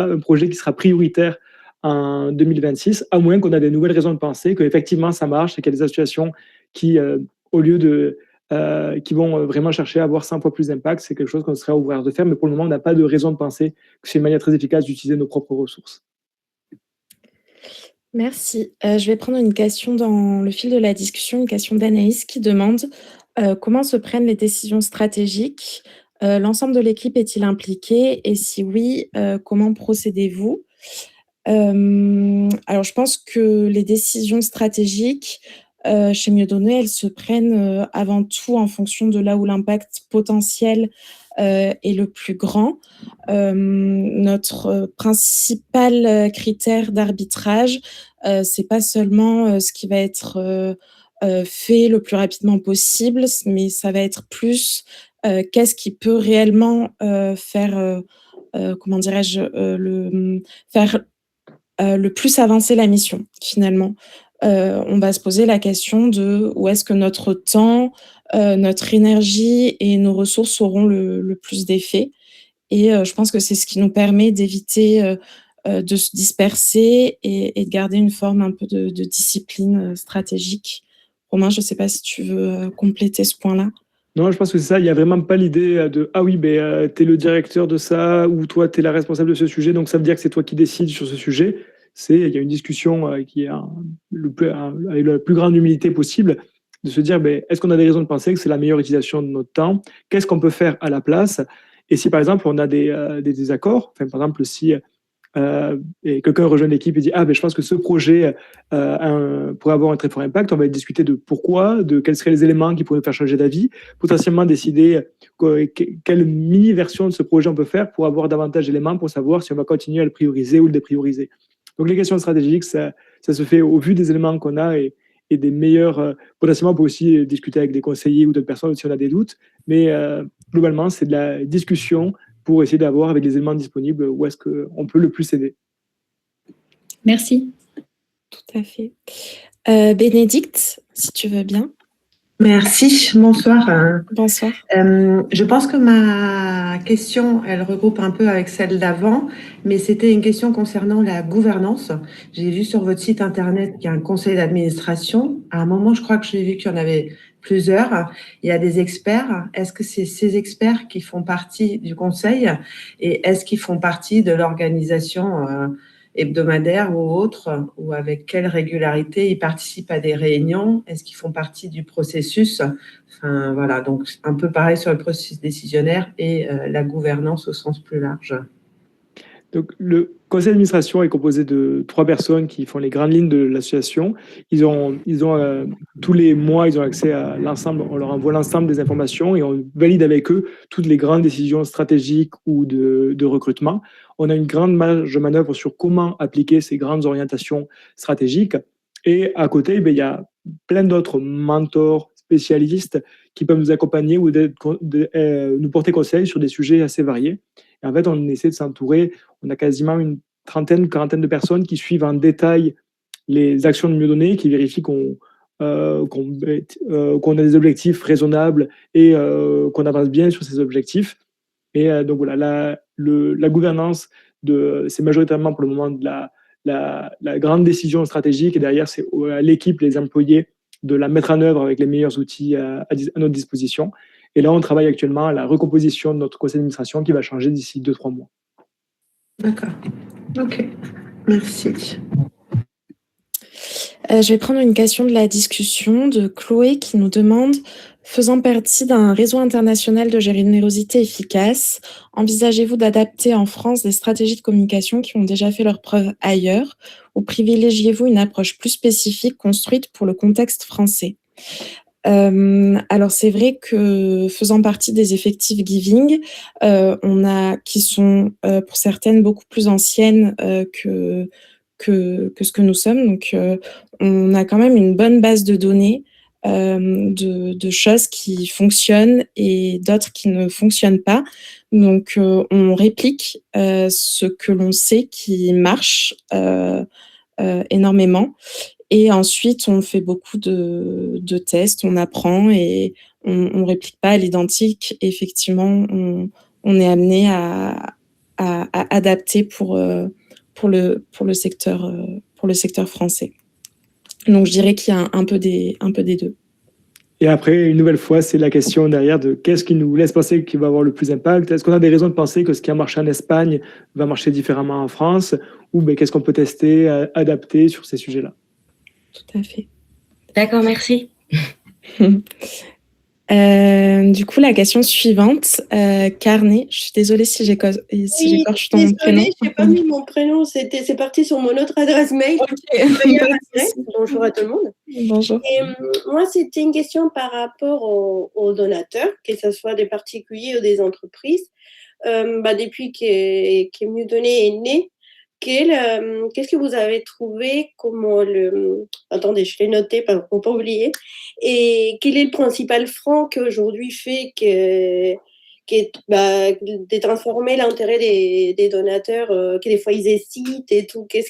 un projet qui sera prioritaire en 2026, à moins qu'on ait des nouvelles raisons de penser qu'effectivement ça marche et qu'il y a des associations qui, au lieu de qui vont vraiment chercher à avoir 100 fois plus d'impact, c'est quelque chose qu'on serait ouvert de faire, mais pour le moment, on n'a pas de raison de penser que c'est une manière très efficace d'utiliser nos propres ressources. Merci. Je vais prendre une question dans le fil de la discussion, une question d'Anaïs qui demande comment se prennent les décisions stratégiques? L'ensemble de l'équipe est-il impliqué? Et si oui, comment procédez-vous? Alors, je pense que les décisions stratégiques, chez Mieux Donner, elles se prennent avant tout en fonction de là où l'impact potentiel est le plus grand. Notre principal critère d'arbitrage, c'est pas seulement ce qui va être fait le plus rapidement possible, mais ça va être plus qu'est-ce qui peut réellement faire, comment dirais-je, faire le plus avancer la mission, finalement. On va se poser la question de où est-ce que notre temps, notre énergie et nos ressources auront le plus d'effet. Et je pense que c'est ce qui nous permet d'éviter de se disperser et de garder une forme un peu de discipline stratégique. Romain, je ne sais pas si tu veux compléter ce point-là. Non, je pense que c'est ça. Il n'y a vraiment pas l'idée de « Ah oui, ben, tu es le directeur de ça » ou « Toi, tu es la responsable de ce sujet, donc ça veut dire que c'est toi qui décides sur ce sujet ». Il y a une discussion qui est avec la plus grande humilité possible, de se dire ben, est-ce qu'on a des raisons de penser que c'est la meilleure utilisation de notre temps? Qu'est-ce qu'on peut faire à la place? Et si par exemple on a des désaccords, enfin, par exemple si et quelqu'un rejoint l'équipe et dit ah ben je pense que ce projet pourrait avoir un très fort impact, on va discuter de pourquoi, de quels seraient les éléments qui pourraient nous faire changer d'avis, potentiellement décider quelle mini version de ce projet on peut faire pour avoir davantage d'éléments pour savoir si on va continuer à le prioriser ou le déprioriser. Donc les questions stratégiques, ça se fait au vu des éléments qu'on a et des meilleurs. Potentiellement, on peut aussi discuter avec des conseillers ou d'autres personnes si on a des doutes, mais globalement, c'est de la discussion pour essayer d'avoir avec les éléments disponibles où est-ce qu'on peut le plus aider. Merci. Tout à fait. Bénédicte, si tu veux bien. Merci, bonsoir. Bonsoir. Je pense que ma question, elle regroupe un peu avec celle d'avant, mais c'était une question concernant la gouvernance. J'ai vu sur votre site internet qu'il y a un conseil d'administration. À un moment, je crois que j'ai vu qu'il y en avait plusieurs. Il y a des experts. Est-ce que c'est ces experts qui font partie du conseil et est-ce qu'ils font partie de l'organisation hebdomadaire ou autre, ou avec quelle régularité ils participent à des réunions? Est-ce qu'ils font partie du processus? Enfin, voilà, donc un peu pareil sur le processus décisionnaire et la gouvernance au sens plus large. Donc, le conseil d'administration est composé de 3 personnes qui font les grandes lignes de l'association. Ils ont tous les mois, ils ont accès à l'ensemble, on leur envoie l'ensemble des informations et on valide avec eux toutes les grandes décisions stratégiques ou de recrutement. On a une grande marge de manœuvre sur comment appliquer ces grandes orientations stratégiques. Et à côté, il y a plein d'autres mentors, spécialistes qui peuvent nous accompagner ou nous porter conseil sur des sujets assez variés. Et en fait, on essaie de s'entourer. On a quasiment une quarantaine de personnes qui suivent en détail les actions de Mieux Donner, qui vérifient qu'on a des objectifs raisonnables et qu'on avance bien sur ces objectifs. Et donc voilà, la gouvernance, c'est majoritairement pour le moment de la grande décision stratégique. Et derrière, c'est à l'équipe, les employés, de la mettre en œuvre avec les meilleurs outils à notre disposition. Et là, on travaille actuellement à la recomposition de notre conseil d'administration qui va changer d'ici 2-3 mois. D'accord. Ok. Merci. Je vais prendre une question de la discussion de Chloé qui nous demande « Faisant partie d'un réseau international de générosité efficace, envisagez-vous d'adapter en France des stratégies de communication qui ont déjà fait leurs preuves ailleurs ou privilégiez-vous une approche plus spécifique construite pour le contexte français ?» Alors c'est vrai que faisant partie des effectifs Giving, qui sont pour certaines beaucoup plus anciennes que ce que nous sommes. Donc on a quand même une bonne base de données de choses qui fonctionnent et d'autres qui ne fonctionnent pas. Donc on réplique ce que l'on sait qui marche énormément. Et ensuite, on fait beaucoup de tests, on apprend et on ne réplique pas à l'identique. Effectivement, on est amené à adapter pour le secteur français. Donc, je dirais qu'il y a un peu des deux. Et après, une nouvelle fois, c'est la question derrière de qu'est-ce qui nous laisse penser qu'il va avoir le plus d'impact? Est-ce qu'on a des raisons de penser que ce qui a marché en Espagne va marcher différemment en France? Ou qu'est-ce qu'on peut tester, adapter sur ces sujets-là? Tout à fait. D'accord, merci. Du coup, la question suivante, Carnet, je suis désolée si j'écorche ton prénom. Désolée, je n'ai pas mis mon prénom, c'est parti sur mon autre adresse mail. Bonjour à tout le monde. Bonjour. Et moi, c'était une question par rapport aux donateurs, que ce soit des particuliers ou des entreprises. Depuis que Mieux Donner est né, qu'est-ce que vous avez trouvé comme Attendez, je l'ai noté pour ne pas oublier. Et quel est le principal frein qu'aujourd'hui fait de transformer l'intérêt des donateurs, que des fois ils hésitent et tout. Quel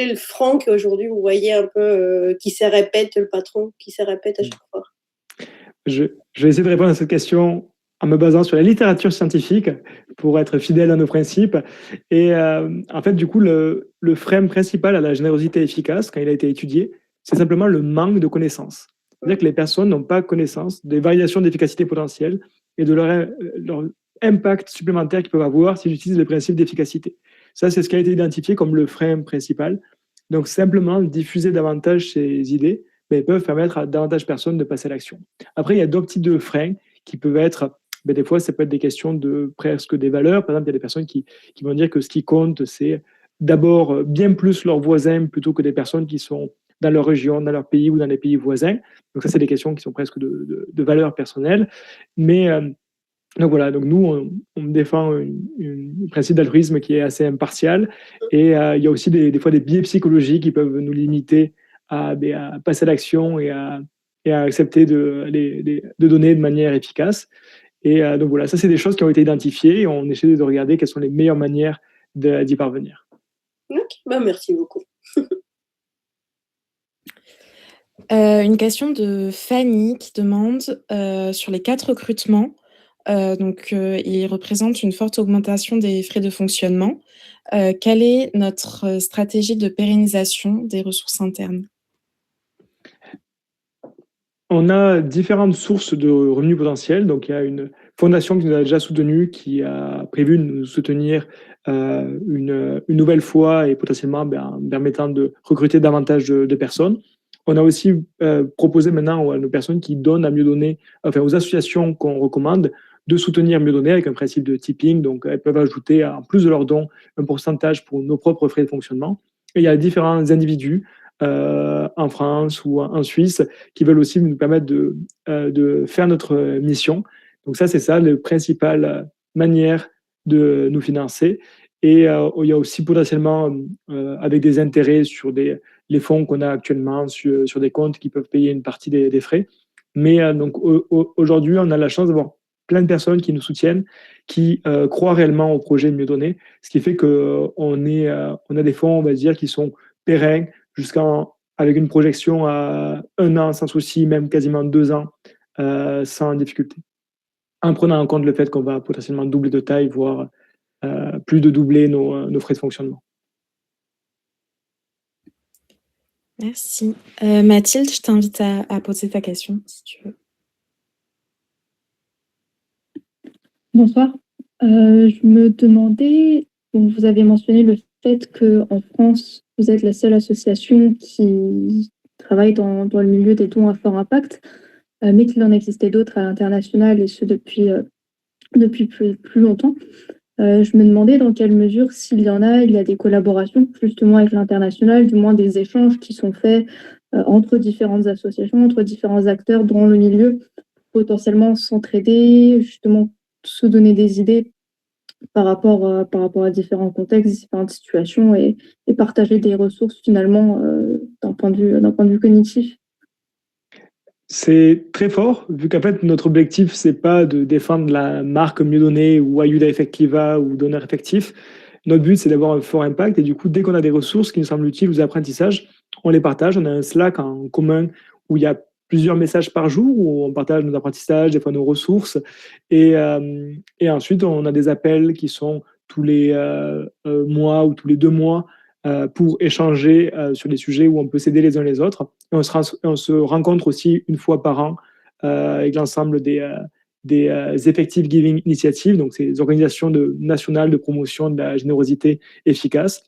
est le frein qu'aujourd'hui vous voyez un peu qui se répète, le patron qui se répète à chaque fois? Je vais essayer de répondre à cette question en me basant sur la littérature scientifique pour être fidèle à nos principes. Et en fait, du coup, le frein principal à la générosité efficace, quand il a été étudié, c'est simplement le manque de connaissances. C'est-à-dire que les personnes n'ont pas connaissance des variations d'efficacité potentielle et de leur impact supplémentaire qu'ils peuvent avoir s'ils utilisent les principes d'efficacité. Ça, c'est ce qui a été identifié comme le frein principal. Donc, simplement diffuser davantage ces idées peuvent permettre à davantage de personnes de passer à l'action. Après, il y a d'autres types de freins qui peuvent être, des fois, ça peut être des questions de presque des valeurs. Par exemple, il y a des personnes qui vont dire que ce qui compte, c'est d'abord bien plus leurs voisins plutôt que des personnes qui sont dans leur région, dans leur pays ou dans les pays voisins. Donc ça, c'est des questions qui sont presque de valeurs personnelles. Mais donc voilà, donc nous, on défend un principe d'altruisme qui est assez impartial. Et il y a aussi des fois des biais psychologiques qui peuvent nous limiter à passer à l'action et à accepter de donner de manière efficace. Et donc voilà, ça, c'est des choses qui ont été identifiées et on essaie de regarder quelles sont les meilleures manières d'y parvenir. Ok, merci beaucoup. Une question de Fanny qui demande sur les 4 recrutements. Ils représentent une forte augmentation des frais de fonctionnement. Quelle est notre stratégie de pérennisation des ressources internes? On a différentes sources de revenus potentiels. Donc, il y a une fondation qui nous a déjà soutenus, qui a prévu de nous soutenir une nouvelle fois et potentiellement en permettant de recruter davantage de personnes. On a aussi proposé maintenant à nos personnes qui donnent à Mieux Donner, enfin aux associations qu'on recommande, de soutenir Mieux Donner avec un principe de tipping. Donc, elles peuvent ajouter, en plus de leurs dons, un pourcentage pour nos propres frais de fonctionnement. Et il y a différents individus en France ou en Suisse qui veulent aussi nous permettre de faire notre mission. Donc ça, c'est ça, la principale manière de nous financer. Et il y a aussi potentiellement, avec des intérêts sur les fonds qu'on a actuellement, sur des comptes qui peuvent payer une partie des frais. Mais donc aujourd'hui, on a la chance d'avoir plein de personnes qui nous soutiennent, qui croient réellement au projet de Mieux Donner, ce qui fait qu'on a des fonds, on va dire, qui sont pérennes, avec une projection à 1 an sans souci, même quasiment 2 ans sans difficulté. En prenant en compte le fait qu'on va potentiellement doubler de taille, voire plus de doubler nos frais de fonctionnement. Merci. Mathilde, je t'invite à poser ta question, si tu veux. Bonsoir. Je me demandais, donc vous avez mentionné le fait qu'en France, vous êtes la seule association qui travaille dans le milieu des dons à fort impact, mais qu'il en existait d'autres à l'international et ce depuis plus longtemps. Je me demandais dans quelle mesure, s'il y en a, il y a des collaborations justement avec l'international, du moins des échanges qui sont faits entre différentes associations, entre différents acteurs dans le milieu, potentiellement s'entraider, justement se donner des idées par rapport à différents contextes, différentes situations et partager des ressources finalement d'un point de vue cognitif. C'est très fort, vu qu'en fait, notre objectif, c'est pas de défendre la marque Mieux Donner ou Ayuda Effectiva ou Donneur Effectif. Notre but, c'est d'avoir un fort impact. Et du coup, dès qu'on a des ressources qui nous semblent utiles aux apprentissages, on les partage. On a un Slack en commun où il y a plusieurs messages par jour, où on partage nos apprentissages, des fois nos ressources. Et ensuite, on a des appels qui sont tous les mois ou tous les 2 mois pour échanger sur des sujets où on peut s'aider les uns les autres. Et on se rencontre aussi 1 fois par an avec l'ensemble des Effective Giving Initiatives, donc ces organisations nationales de promotion de la générosité efficace.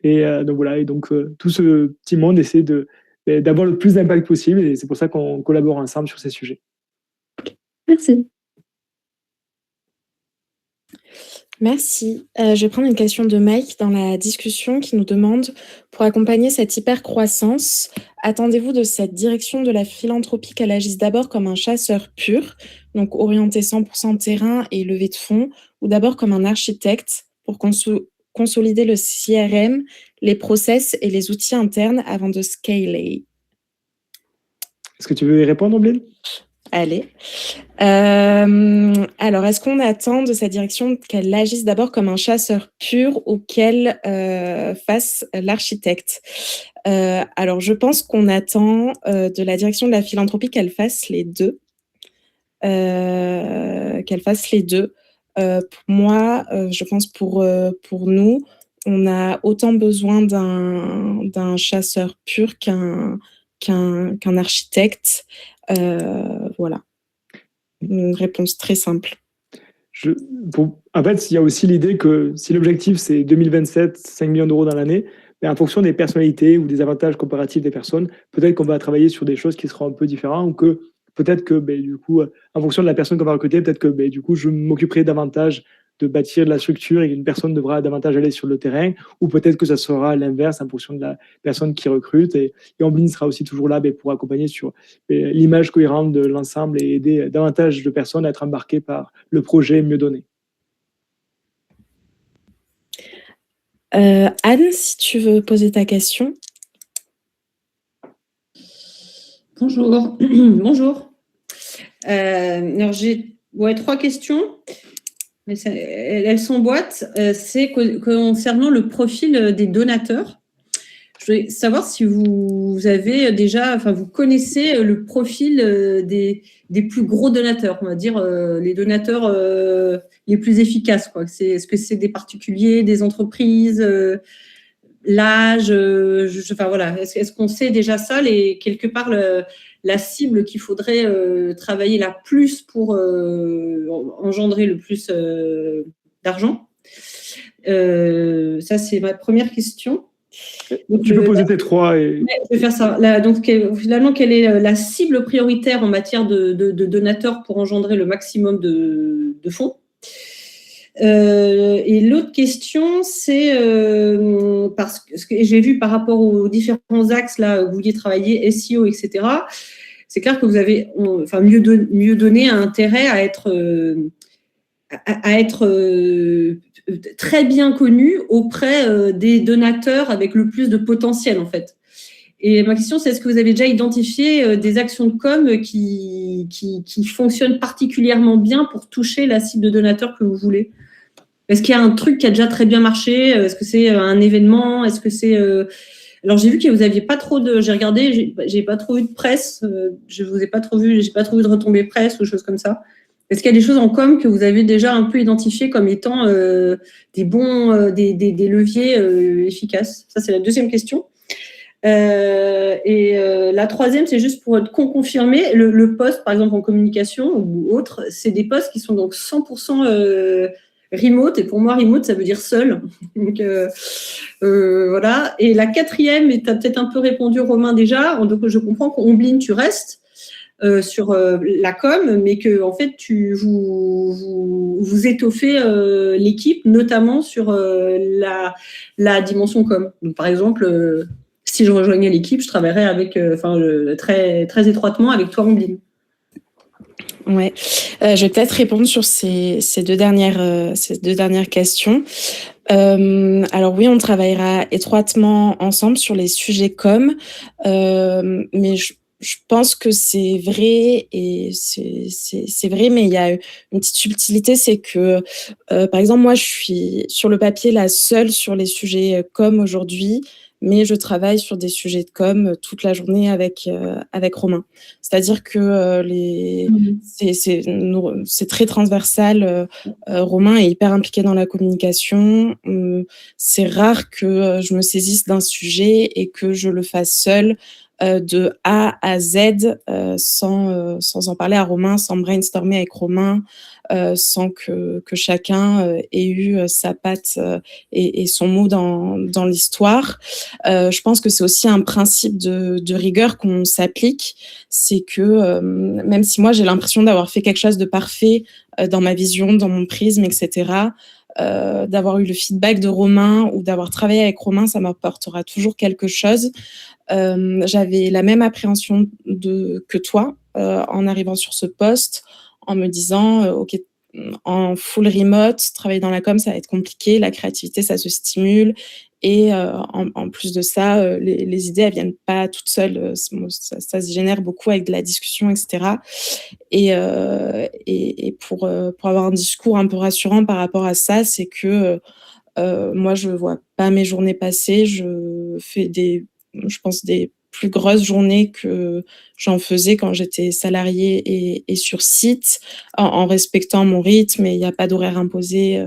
Et donc voilà, et donc tout ce petit monde essaie d'avoir le plus d'impact possible, et c'est pour ça qu'on collabore ensemble sur ces sujets. Merci. Merci. Je vais prendre une question de Mike dans la discussion qui nous demande, pour accompagner cette hypercroissance, attendez-vous de cette direction de la philanthropie qu'elle agisse d'abord comme un chasseur pur, donc orienté 100% terrain et levée de fonds, ou d'abord comme un architecte pour consolider le CRM, les process et les outils internes avant de scaler? Est-ce que tu veux y répondre, Blaine? Allez. Alors, est-ce qu'on attend de sa direction qu'elle agisse d'abord comme un chasseur pur ou qu'elle fasse l'architecte? Alors, je pense qu'on attend de la direction de la philanthropie qu'elle fasse les deux. Pour moi, je pense pour nous, on a autant besoin d'un chasseur pur qu'un architecte. Voilà. Une réponse très simple. En fait, il y a aussi l'idée que si l'objectif c'est 2027, 5 millions d'euros dans l'année, en fonction des personnalités ou des avantages comparatifs des personnes, peut-être qu'on va travailler sur des choses qui seront un peu différentes ou que peut-être que du coup, en fonction de la personne qu'on va recruter, peut-être que du coup, je m'occuperai davantage de bâtir de la structure et une personne devra davantage aller sur le terrain, ou peut-être que ça sera l'inverse en fonction de la personne qui recrute. Et Amblin sera aussi toujours là pour accompagner sur l'image cohérente de l'ensemble et aider davantage de personnes à être embarquées par le projet mieux donné. Anne, si tu veux poser ta question. Bonjour. Bonjour. Alors, j'ai 3 questions. Mais elles s'emboîtent. C'est concernant le profil des donateurs. Je voulais savoir si vous avez déjà, vous connaissez le profil des plus gros donateurs, on va dire les donateurs les plus efficaces, quoi. Est-ce que c'est des particuliers, des entreprises, l'âge, voilà. Est-ce qu'on sait déjà ça, quelque part la cible qu'il faudrait travailler la plus pour engendrer le plus d'argent? Ça, c'est ma première question. Donc, tu peux poser tes 3. Je vais faire ça. Donc, finalement, quelle est la cible prioritaire en matière de donateurs pour engendrer le maximum de fonds? Et l'autre question, c'est parce que j'ai vu par rapport aux différents axes là où vous vouliez travailler, SEO, etc. C'est clair que vous avez, mieux donné un intérêt à être très bien connu auprès des donateurs avec le plus de potentiel, en fait. Et ma question, c'est est-ce que vous avez déjà identifié des actions de com qui fonctionnent particulièrement bien pour toucher la cible de donateurs que vous voulez? Est-ce qu'il y a un truc qui a déjà très bien marché? Est-ce que c'est un événement? Est-ce que c'est... Alors, j'ai vu que vous n'aviez pas trop de... J'ai regardé, j'ai pas trop eu de presse. Je vous ai pas trop vu, j'ai pas trop eu de retombées presse ou choses comme ça. Est-ce qu'il y a des choses en com que vous avez déjà un peu identifiées comme étant des leviers efficaces? Ça, c'est la deuxième question. La troisième, c'est juste pour confirmer, le poste, par exemple, en communication ou autre, c'est des postes qui sont donc 100% remote. Et pour moi, remote, ça veut dire seul. Donc, voilà. Et la quatrième, et tu as peut-être un peu répondu, Romain, déjà. Donc, je comprends qu'Omblin, tu restes sur la com, mais que en fait vous étoffez l'équipe, notamment sur la dimension com. Donc, par exemple, si je rejoignais l'équipe, je travaillerais avec, très très étroitement avec toi, Omblin. Ouais, je vais peut-être répondre sur ces deux dernières questions. Alors oui, on travaillera étroitement ensemble sur les sujets com, mais je pense que c'est vrai et c'est vrai, mais il y a une petite subtilité, c'est que, par exemple, moi, je suis sur le papier la seule sur les sujets com aujourd'hui, mais je travaille sur des sujets de com toute la journée avec Romain. C'est-à-dire que c'est très transversal. Romain est hyper impliqué dans la communication. C'est rare que je me saisisse d'un sujet et que je le fasse seule. de A à Z, sans en parler à Romain, sans brainstormer avec Romain, sans que chacun ait eu sa patte et son mot dans l'histoire. Je pense que c'est aussi un principe de rigueur qu'on s'applique. C'est que même si moi j'ai l'impression d'avoir fait quelque chose de parfait dans ma vision, dans mon prisme, etc., d'avoir eu le feedback de Romain ou d'avoir travaillé avec Romain, ça m'apportera toujours quelque chose. J'avais la même appréhension que toi en arrivant sur ce poste, en me disant ok, en full remote, travailler dans la com, ça va être compliqué, la créativité, ça se stimule. Et en plus de ça, les idées, elles viennent pas toutes seules. Ça se génère beaucoup avec de la discussion, etc. Et pour avoir un discours un peu rassurant par rapport à ça, c'est que moi, je vois pas mes journées passer. Je fais je pense, des plus grosses journées que j'en faisais quand j'étais salariée et sur site, en respectant mon rythme. Et il n'y a pas d'horaire imposé.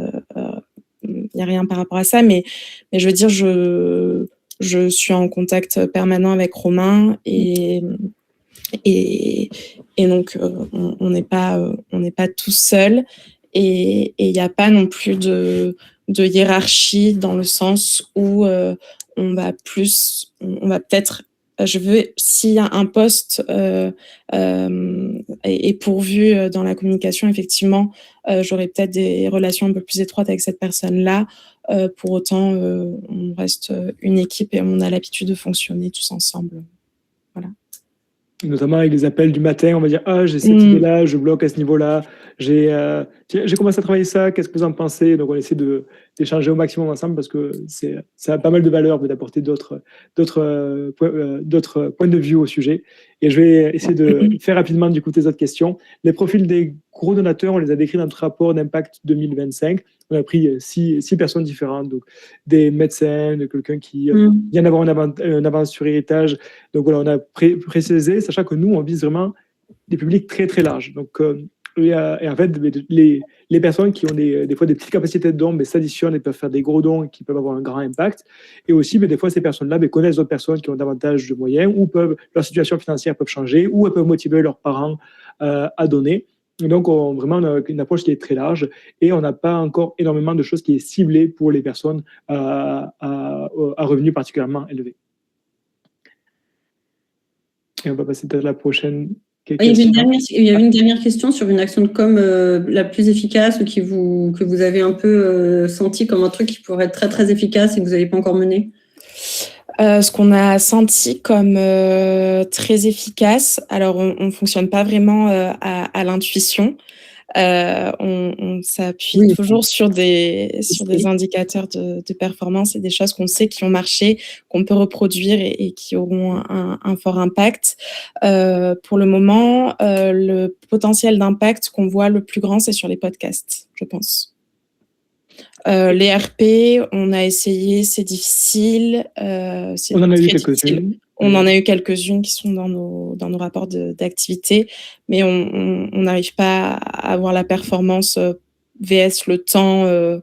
Il n'y a rien par rapport à ça, mais je veux dire, je suis en contact permanent avec Romain et donc on n'est pas tout seul et il n'y a pas non plus de hiérarchie dans le sens où on va peut-être, s'il y a un poste est pourvu dans la communication, effectivement, j'aurai peut-être des relations un peu plus étroites avec cette personne-là. Pour autant, on reste une équipe et on a l'habitude de fonctionner tous ensemble. Voilà. Notamment avec les appels du matin, on va dire « Ah, j'ai cette idée-là, je bloque à ce niveau-là, j'ai commencé à travailler ça, qu'est-ce que vous en pensez ?» Donc, on essaie d'échanger au maximum ensemble parce que ça a pas mal de valeur d'apporter d'autres points de vue au sujet. Et je vais essayer de faire rapidement du coup tes autres questions. Les profils des gros donateurs, on les a décrits dans notre rapport d'impact 2025. On a pris 6 personnes différentes, donc des médecins, de quelqu'un qui vient d'avoir une avance sur héritage. Donc voilà, on a précisé, sachant que nous, on vise vraiment des publics très très larges. Donc, et en fait, les personnes qui ont des fois des petites capacités de dons, mais s'additionnent et peuvent faire des gros dons qui peuvent avoir un grand impact. Et aussi, des fois, ces personnes-là connaissent d'autres personnes qui ont davantage de moyens ou leur situation financière peut changer ou elles peuvent motiver leurs parents à donner. Donc, vraiment, on a une approche qui est très large et on n'a pas encore énormément de choses qui est ciblées pour les personnes à revenus particulièrement élevés. Et on va passer à la prochaine question. Il y avait une dernière question sur une action de com la plus efficace ou que vous avez un peu senti comme un truc qui pourrait être très, très efficace et que vous n'avez pas encore mené. Ce qu'on a senti comme très efficace, alors on ne fonctionne pas vraiment à l'intuition. On s'appuie toujours sur des indicateurs de performance et des choses qu'on sait qui ont marché, qu'on peut reproduire et qui auront un fort impact. Pour le moment, le potentiel d'impact qu'on voit le plus grand, c'est sur les podcasts, je pense. Les RP, on a essayé, c'est difficile. On en a eu quelques-unes. On en a eu quelques-unes qui sont dans nos rapports d'activité, mais on n'arrive pas à avoir la performance VS le temps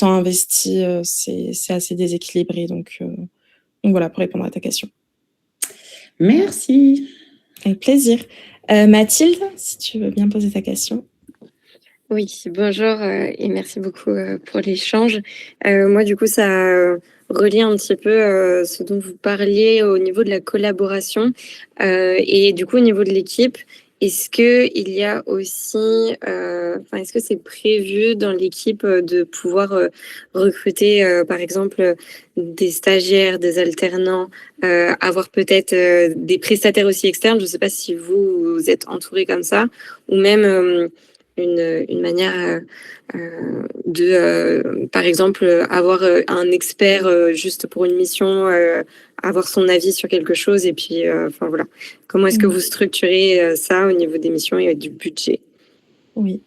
investi, c'est assez déséquilibré. Donc voilà, pour répondre à ta question. Merci. Avec plaisir. Mathilde, si tu veux bien poser ta question. Oui, bonjour et merci beaucoup pour l'échange. Moi, du coup, ça relie un petit peu ce dont vous parliez au niveau de la collaboration et du coup, au niveau de l'équipe. Est-ce qu'il y a aussi, est-ce que c'est prévu dans l'équipe de pouvoir recruter, par exemple, des stagiaires, des alternants, avoir peut-être des prestataires aussi externes? Je ne sais pas si vous êtes entouré comme ça, ou même une manière de, par exemple, avoir un expert juste pour une mission, avoir son avis sur quelque chose et puis, voilà. Comment est-ce que vous structurez ça au niveau des missions et du budget? Oui.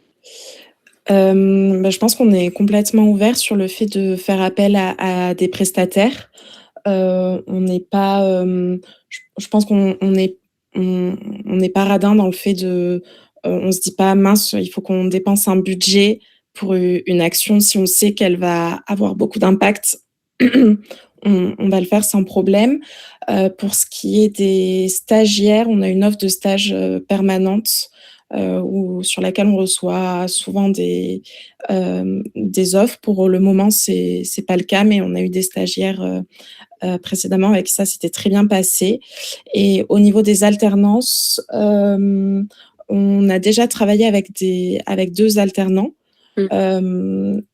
Je pense qu'on est complètement ouvert sur le fait de faire appel à des prestataires. On n'est pas, je pense qu'on n'est pas radin dans le fait de, on se dit pas mince, il faut qu'on dépense un budget pour une action si on sait qu'elle va avoir beaucoup d'impact. on va le faire sans problème. Pour ce qui est des stagiaires, on a une offre de stage permanente sur laquelle on reçoit souvent des offres. Pour le moment, c'est pas le cas, mais on a eu des stagiaires précédemment avec ça, c'était très bien passé. Et au niveau des alternances, on a déjà travaillé avec 2 alternants.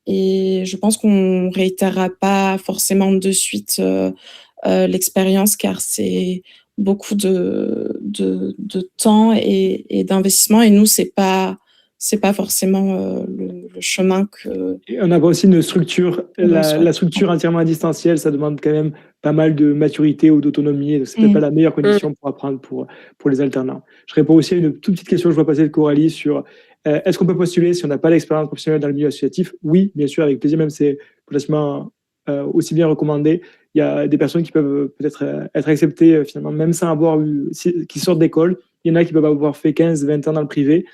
Et je pense qu'on réitérera pas forcément de suite l'expérience, car c'est beaucoup de temps et d'investissement, et nous c'est pas forcément le chemin que... Et on a aussi une structure, la structure entièrement distancielle, ça demande quand même pas mal de maturité ou d'autonomie, donc c'est peut-être pas la meilleure condition pour apprendre pour les alternants. Je réponds aussi à une toute petite question que je vois passer de Coralie sur est-ce qu'on peut postuler si on n'a pas d'expérience professionnelle dans le milieu associatif? Oui, bien sûr, avec plaisir, même c'est placement aussi bien recommandé. Il y a des personnes qui peuvent peut-être être acceptées finalement, même sans avoir qui sortent d'école. Il y en a qui peuvent avoir fait 15-20 ans dans le privé.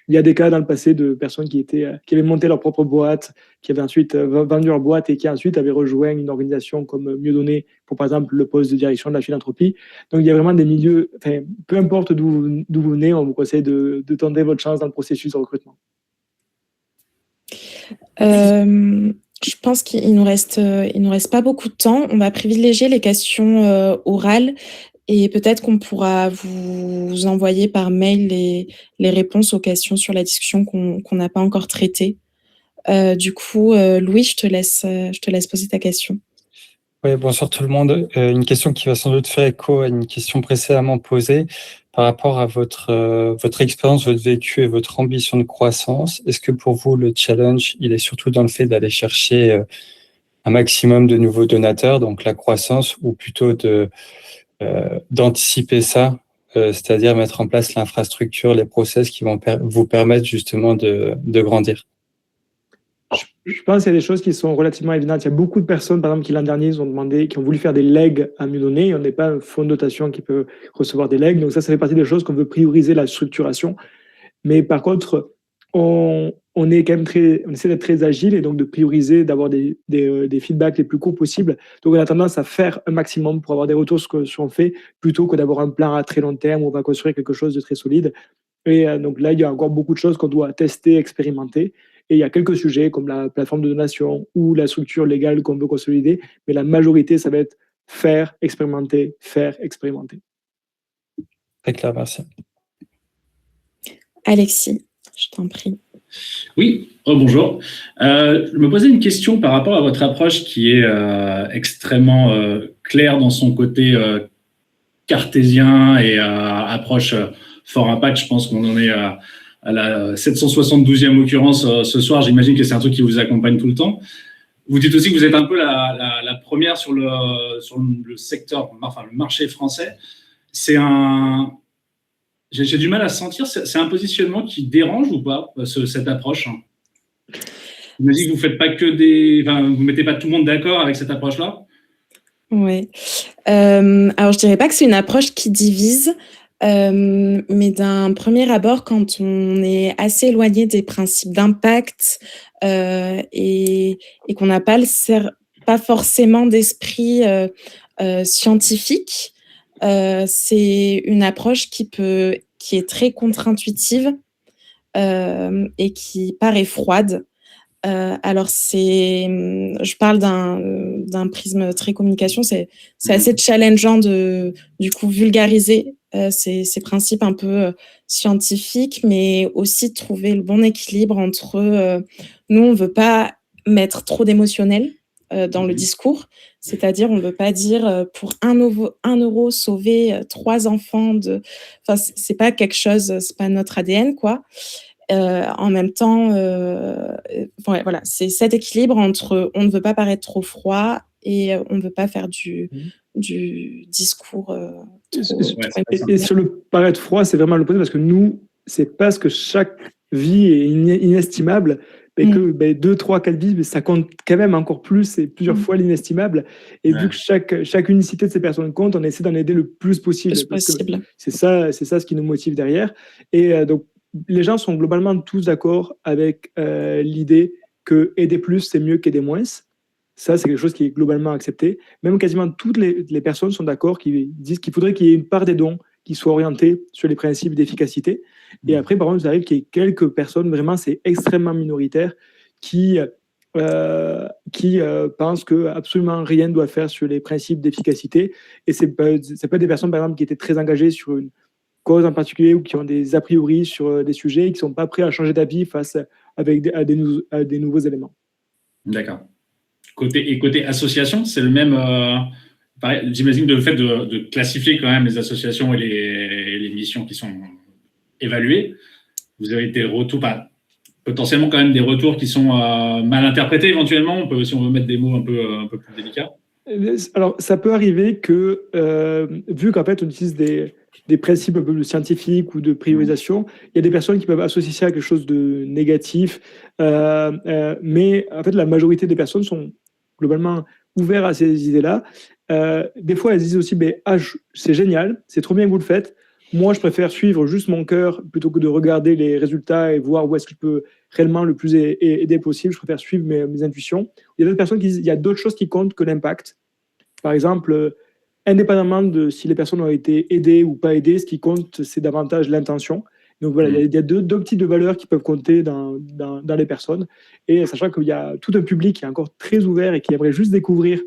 Il y a des cas dans le passé de personnes qui avaient monté leur propre boîte, qui avaient ensuite vendu leur boîte et qui ensuite avaient rejoint une organisation comme Mieux Donner pour, par exemple, le poste de direction de la philanthropie. Donc, il y a vraiment des milieux, peu importe d'où vous venez, on vous conseille de tenter votre chance dans le processus de recrutement. Je pense qu'il nous reste pas beaucoup de temps. On va privilégier les questions orales. Et peut-être qu'on pourra vous envoyer par mail les réponses aux questions sur la discussion qu'on n'a pas encore traitées. Du coup, Louis, je te laisse poser ta question. Oui, bonsoir tout le monde. Une question qui va sans doute faire écho à une question précédemment posée par rapport à votre expérience, votre vécu et votre ambition de croissance. Est-ce que pour vous, le challenge, il est surtout dans le fait d'aller chercher un maximum de nouveaux donateurs, donc la croissance, ou plutôt d'anticiper ça, c'est-à-dire mettre en place l'infrastructure, les process qui vont vous permettre justement de grandir? Je pense qu'il y a des choses qui sont relativement évidentes. Il y a beaucoup de personnes, par exemple, qui l'an dernier qui ont voulu faire des legs à Mieux Donner. On n'est pas un fonds de dotation qui peut recevoir des legs. Donc ça fait partie des choses qu'on veut prioriser la structuration. Mais par contre, on est quand même on essaie d'être très agile et donc de prioriser, d'avoir des feedbacks les plus courts possibles. Donc on a tendance à faire un maximum pour avoir des retours sur ce qu'on fait, plutôt que d'avoir un plan à très long terme où on va construire quelque chose de très solide. Et donc là, il y a encore beaucoup de choses qu'on doit tester, expérimenter. Et il y a quelques sujets comme la plateforme de donation ou la structure légale qu'on veut consolider. Mais la majorité, ça va être faire, expérimenter, faire, expérimenter. Très clair, merci. Alexis, je t'en prie. Oui, bonjour. Je me posais une question par rapport à votre approche qui est extrêmement claire dans son côté cartésien et approche fort impact. Je pense qu'on en est à la 772e occurrence ce soir. J'imagine que c'est un truc qui vous accompagne tout le temps. Vous dites aussi que vous êtes un peu la première sur le secteur, enfin le marché français. J'ai du mal à sentir, c'est un positionnement qui dérange ou pas, cette approche? Vous me dites que vous faites pas vous mettez pas tout le monde d'accord avec cette approche-là? Oui. Alors, je dirais pas que c'est une approche qui divise, mais d'un premier abord, quand on est assez éloigné des principes d'impact et qu'on n'a pas forcément d'esprit scientifique, c'est une approche qui est très contre-intuitive et qui paraît froide. Alors je parle d'un prisme très communication, c'est assez challengeant de du coup vulgariser ces principes un peu scientifiques, mais aussi de trouver le bon équilibre entre nous, on veut pas mettre trop d'émotionnel dans le discours, c'est-à-dire on ne veut pas dire pour 1 euro sauver 3 enfants enfin c'est pas quelque chose, c'est pas notre ADN quoi. En même temps, voilà, c'est cet équilibre entre on ne veut pas paraître trop froid et on ne veut pas faire du discours et sur le paraître froid, c'est vraiment l'opposé parce que nous, c'est parce que chaque vie est inestimable et que 2, 3, 4 vies, ça compte quand même encore plus et plusieurs fois l'inestimable. Et vu que chaque unicité de ces personnes compte, on essaie d'en aider le plus possible. C'est ça ce qui nous motive derrière. Et donc, les gens sont globalement tous d'accord avec l'idée que aider plus, c'est mieux qu'aider moins. Ça, c'est quelque chose qui est globalement accepté. Même quasiment toutes les personnes sont d'accord qui disent qu'il faudrait qu'il y ait une part des dons qui soit orientée sur les principes d'efficacité. Et après, par contre, il arrive qu'il y ait quelques personnes, vraiment, c'est extrêmement minoritaire, qui pensent que absolument rien ne doit faire sur les principes d'efficacité. Et ça peut être des personnes, par exemple, qui étaient très engagées sur une cause en particulier ou qui ont des a priori sur des sujets et qui ne sont pas prêts à changer d'avis face à des nouveaux éléments. D'accord. Côté association, c'est le même. J'imagine le fait de classifier quand même les associations et les missions qui sont évaluées. Vous avez des retours, potentiellement quand même des retours qui sont mal interprétés éventuellement. Si on veut mettre des mots un peu plus délicats. Alors, ça peut arriver que, vu qu'en fait, on utilise des principes un peu scientifiques ou de priorisation, il y a des personnes qui peuvent associer ça à quelque chose de négatif, mais en fait, la majorité des personnes sont globalement ouvertes à ces idées-là. Des fois, elles disent aussi, c'est génial, c'est trop bien que vous le faites. Moi, je préfère suivre juste mon cœur plutôt que de regarder les résultats et voir où est-ce que je peux réellement le plus aider possible. Je préfère suivre mes intuitions. Il y a d'autres personnes qui disent qu'il y a d'autres choses qui comptent que l'impact. Par exemple, indépendamment de si les personnes ont été aidées ou pas aidées, ce qui compte, c'est davantage l'intention. Donc voilà, il y a deux types de valeurs qui peuvent compter dans les personnes. Et sachant qu'il y a tout un public qui est encore très ouvert et qui aimerait juste découvrir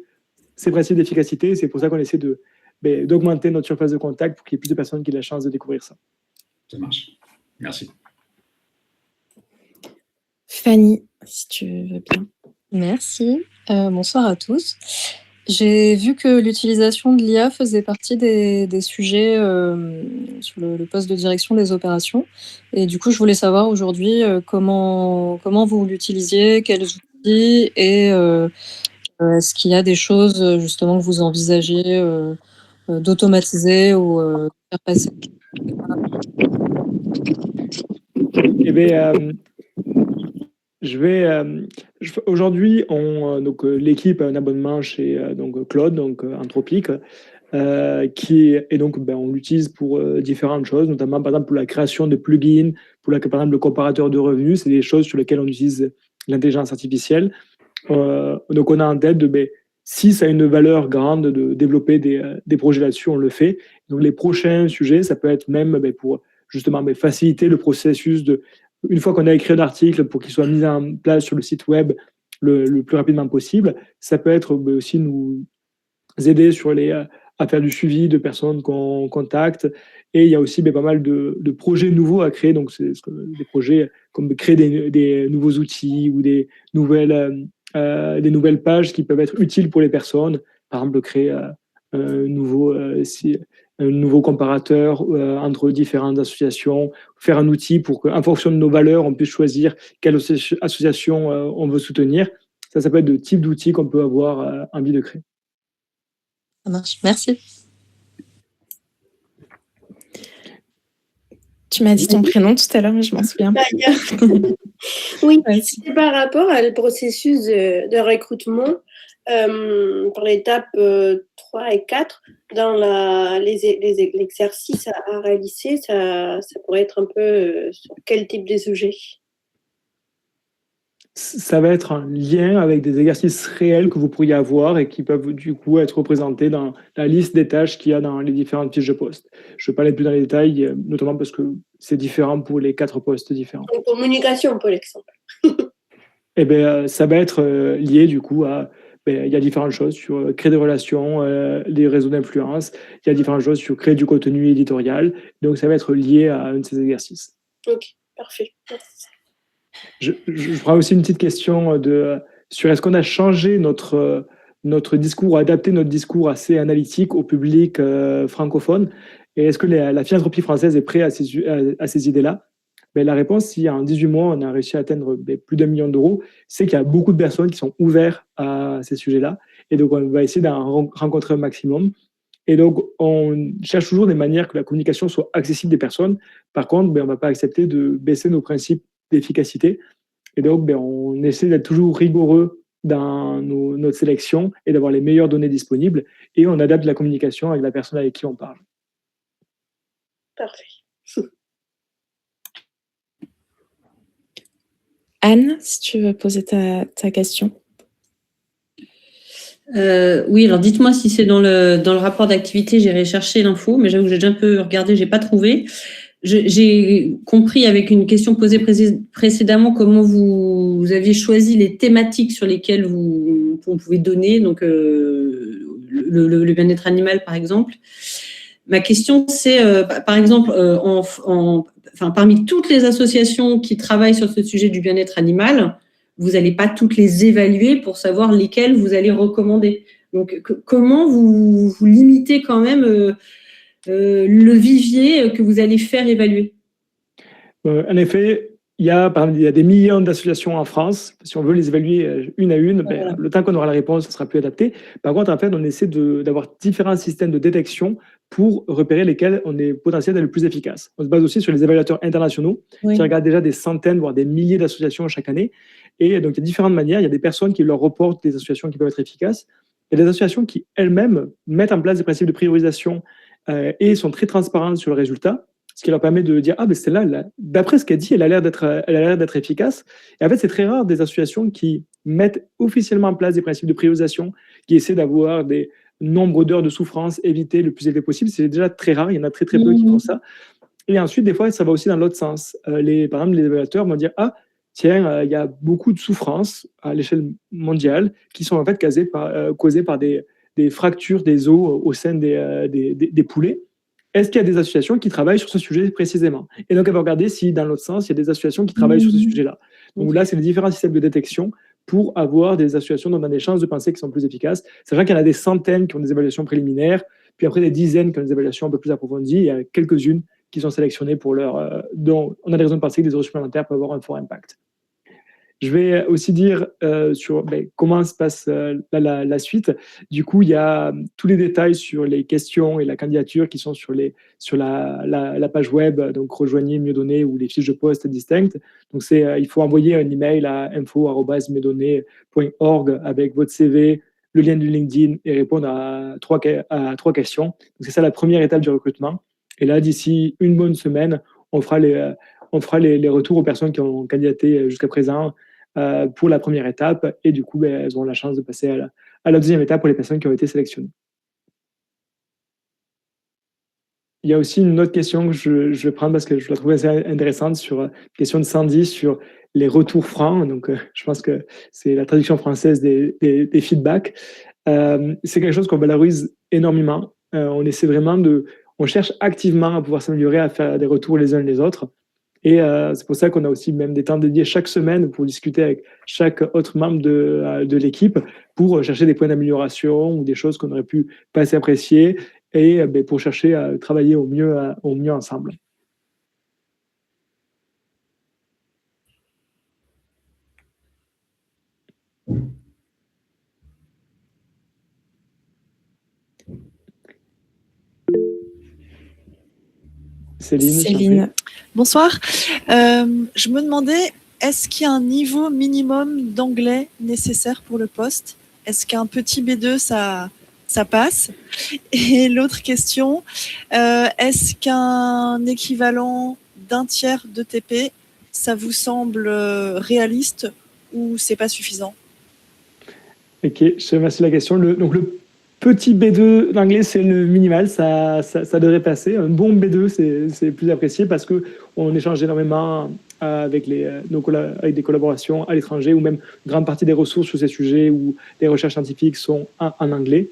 ces principes d'efficacité, c'est pour ça qu'on essaie d'augmenter notre surface de contact pour qu'il y ait plus de personnes qui aient la chance de découvrir ça. Ça marche. Merci. Fanny, si tu veux bien. Merci. Bonsoir à tous. J'ai vu que l'utilisation de l'IA faisait partie des sujets sur le poste de direction des opérations. Et du coup, je voulais savoir aujourd'hui comment vous l'utilisiez, quels outils, et est-ce qu'il y a des choses justement que vous envisagez d'automatiser ou de faire passer. Eh bien, aujourd'hui, l'équipe a un abonnement chez Claude, Anthropic, et donc on l'utilise pour différentes choses, notamment par exemple pour la création de plugins, par exemple le comparateur de revenus, c'est des choses sur lesquelles on utilise l'intelligence artificielle. Donc on a en tête si ça a une valeur grande de développer des projets là-dessus, on le fait. Donc les prochains sujets, ça peut être même pour justement faciliter le processus une fois qu'on a écrit un article pour qu'il soit mis en place sur le site web le plus rapidement possible. Ça peut être aussi nous aider à faire du suivi de personnes qu'on contacte. Et il y a aussi pas mal de projets nouveaux à créer. Donc, c'est des projets comme créer des nouveaux outils ou des nouvelles pages qui peuvent être utiles pour les personnes. Par exemple, créer un nouveau comparateur entre différentes associations, faire un outil pour qu'en fonction de nos valeurs, on puisse choisir quelle association on veut soutenir. Ça peut être de types d'outils qu'on peut avoir envie de créer. Ça marche, merci. Tu m'as dit ton prénom tout à l'heure, mais je m'en souviens plus. Oui, c'est par rapport au processus de recrutement pour l'étape 3 et 4, dans l'exercice à réaliser, ça pourrait être un peu sur quel type de sujet? Ça va être un lien avec des exercices réels que vous pourriez avoir et qui peuvent du coup être représentés dans la liste des tâches qu'il y a dans les différentes fiches de poste. Je ne vais pas aller plus dans les détails, notamment parce que c'est différent pour les 4 postes différents. En communication, par exemple. Eh bien, ça va être lié du coup à... il y a différentes choses sur créer des relations, les réseaux d'influence. Il y a différentes choses sur créer du contenu éditorial. Donc, ça va être lié à un de ces exercices. Ok, parfait. Merci. Je ferai aussi une petite question sur est-ce qu'on a changé notre discours, adapté notre discours assez analytique au public francophone, et est-ce que la philanthropie française est prête à ces idées-là? La réponse, si en 18 mois, on a réussi à atteindre plus d'1 million d'euros, c'est qu'il y a beaucoup de personnes qui sont ouvertes à ces sujets-là, et donc on va essayer d'en rencontrer un maximum. Et donc, on cherche toujours des manières que la communication soit accessible des personnes. Par contre, on ne va pas accepter de baisser nos principes d'efficacité. Et donc, on essaie d'être toujours rigoureux dans notre sélection et d'avoir les meilleures données disponibles. Et on adapte la communication avec la personne avec qui on parle. Parfait. Anne, si tu veux poser ta question. Oui, alors dites-moi si c'est dans le rapport d'activité, j'ai recherché l'info, mais j'avoue que j'ai déjà un peu regardé, j'ai pas trouvé. J'ai compris avec une question posée précédemment comment vous aviez choisi les thématiques sur lesquelles vous pouvez donner, donc le bien-être animal par exemple. Ma question c'est, par exemple, parmi toutes les associations qui travaillent sur ce sujet du bien-être animal, vous n'allez pas toutes les évaluer pour savoir lesquelles vous allez recommander. Donc, comment vous limitez quand même le vivier que vous allez faire évaluer? En effet, il y a des millions d'associations en France. Si on veut les évaluer une à une, Voilà. le temps qu'on aura la réponse, ça sera plus adapté. Par contre, en fait, on essaie d'avoir différents systèmes de détection pour repérer lesquels on est potentiellement le plus efficace. On se base aussi sur les évaluateurs internationaux qui regardent déjà des centaines, voire des milliers d'associations chaque année. Et donc, il y a différentes manières. Il y a des personnes qui leur reportent des associations qui peuvent être efficaces. Il y a des associations qui elles-mêmes mettent en place des principes de priorisation et sont très transparentes sur le résultat, ce qui leur permet de dire ben celle-là, d'après ce qu'elle dit, elle a l'air d'être efficace. Et en fait, c'est très rare des associations qui mettent officiellement en place des principes de priorisation, qui essaient d'avoir des nombres d'heures de souffrance évitées le plus élevé possible. C'est déjà très rare, il y en a très très peu qui font ça. Et ensuite, des fois, ça va aussi dans l'autre sens. Par exemple, les évaluateurs vont dire tiens, il y a beaucoup de souffrances à l'échelle mondiale qui sont en fait causées par des fractures des os au sein des poulets. Est-ce qu'il y a des associations qui travaillent sur ce sujet précisément? Et donc, elle va regarder si, dans l'autre sens, il y a des associations qui travaillent sur ce sujet-là. Donc là, c'est les différents systèmes de détection pour avoir des associations dont on a des chances de penser qui sont plus efficaces. C'est vrai qu'il y en a des centaines qui ont des évaluations préliminaires, puis après des dizaines qui ont des évaluations un peu plus approfondies. Il y a quelques-unes qui sont sélectionnées pour dont on a des raisons de penser que des euros supplémentaires peuvent avoir un fort impact. Je vais aussi dire sur comment se passe la suite. Du coup, il y a tous les détails sur les questions et la candidature qui sont sur la page web, donc rejoignez Mieux-Données ou les fiches de poste distinctes. Donc, il faut envoyer un email à info@mieuxdonnées.org avec votre CV, le lien du LinkedIn et répondre à trois questions. Donc, c'est ça la première étape du recrutement. Et là, d'ici une bonne semaine, on fera les retours aux personnes qui ont candidaté jusqu'à présent pour la première étape. Et du coup, elles auront la chance de passer à la deuxième étape pour les personnes qui ont été sélectionnées. Il y a aussi une autre question que je vais prendre parce que je la trouve assez intéressante sur la question de Sandy sur les retours francs. Donc, je pense que c'est la traduction française des feedbacks. C'est quelque chose qu'on valorise énormément. On essaie vraiment on cherche activement à pouvoir s'améliorer, à faire des retours les uns les autres. Et c'est pour ça qu'on a aussi même des temps dédiés chaque semaine pour discuter avec chaque autre membre de l'équipe pour chercher des points d'amélioration ou des choses qu'on aurait pu pas assez apprécier et pour chercher à travailler au mieux ensemble. Céline. Bonsoir. Je me demandais, est-ce qu'il y a un niveau minimum d'anglais nécessaire pour le poste? Est-ce qu'un petit B2, ça passe? Et l'autre question, est-ce qu'un équivalent d'un tiers de TP, ça vous semble réaliste ou c'est pas suffisant? Ok, je te remercie de la question. Donc le petit B2 d'anglais, c'est le minimal, ça devrait passer. Un bon B2, c'est plus apprécié parce qu'on échange énormément avec des collaborations à l'étranger ou même une grande partie des ressources sur ces sujets où les recherches scientifiques sont en anglais.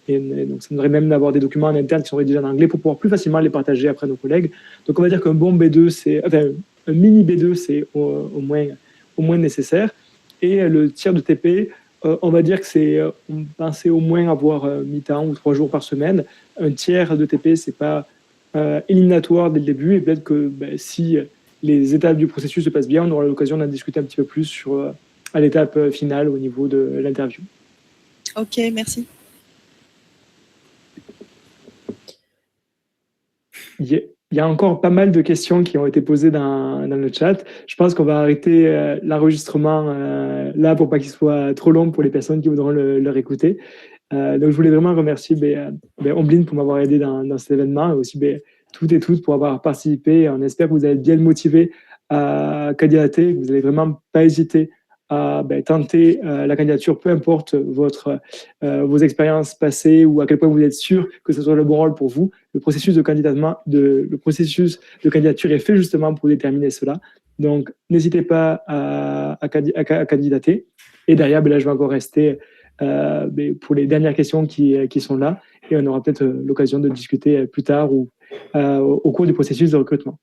Et donc, ça nous devrait même d'avoir des documents en interne qui sont rédigés en anglais pour pouvoir plus facilement les partager après nos collègues. Donc, on va dire qu'un bon B2, un mini B2, c'est au moins nécessaire. Et le tiers de TP, on va dire que on pensait au moins avoir mi-temps ou 3 jours par semaine. Un tiers de TP, c'est pas éliminatoire dès le début. Et peut-être que si les étapes du processus se passent bien, on aura l'occasion d'en discuter un petit peu plus à l'étape finale au niveau de l'interview. Ok, merci. Il y a encore pas mal de questions qui ont été posées dans le chat. Je pense qu'on va arrêter l'enregistrement là pour pas qu'il soit trop long pour les personnes qui voudront le réécouter. Donc, je voulais vraiment remercier Omblin pour m'avoir aidé dans cet événement et aussi toutes et tous pour avoir participé. On espère que vous allez bien motivé à candidater, que vous n'allez vraiment pas hésiter à tenter la candidature, peu importe vos expériences passées ou à quel point vous êtes sûr que ce soit le bon rôle pour vous. Le processus de candidature est fait justement pour déterminer cela. Donc, n'hésitez pas à candidater. Et derrière, là, je vais encore rester pour les dernières questions qui sont là. Et on aura peut-être l'occasion de discuter plus tard ou au cours du processus de recrutement.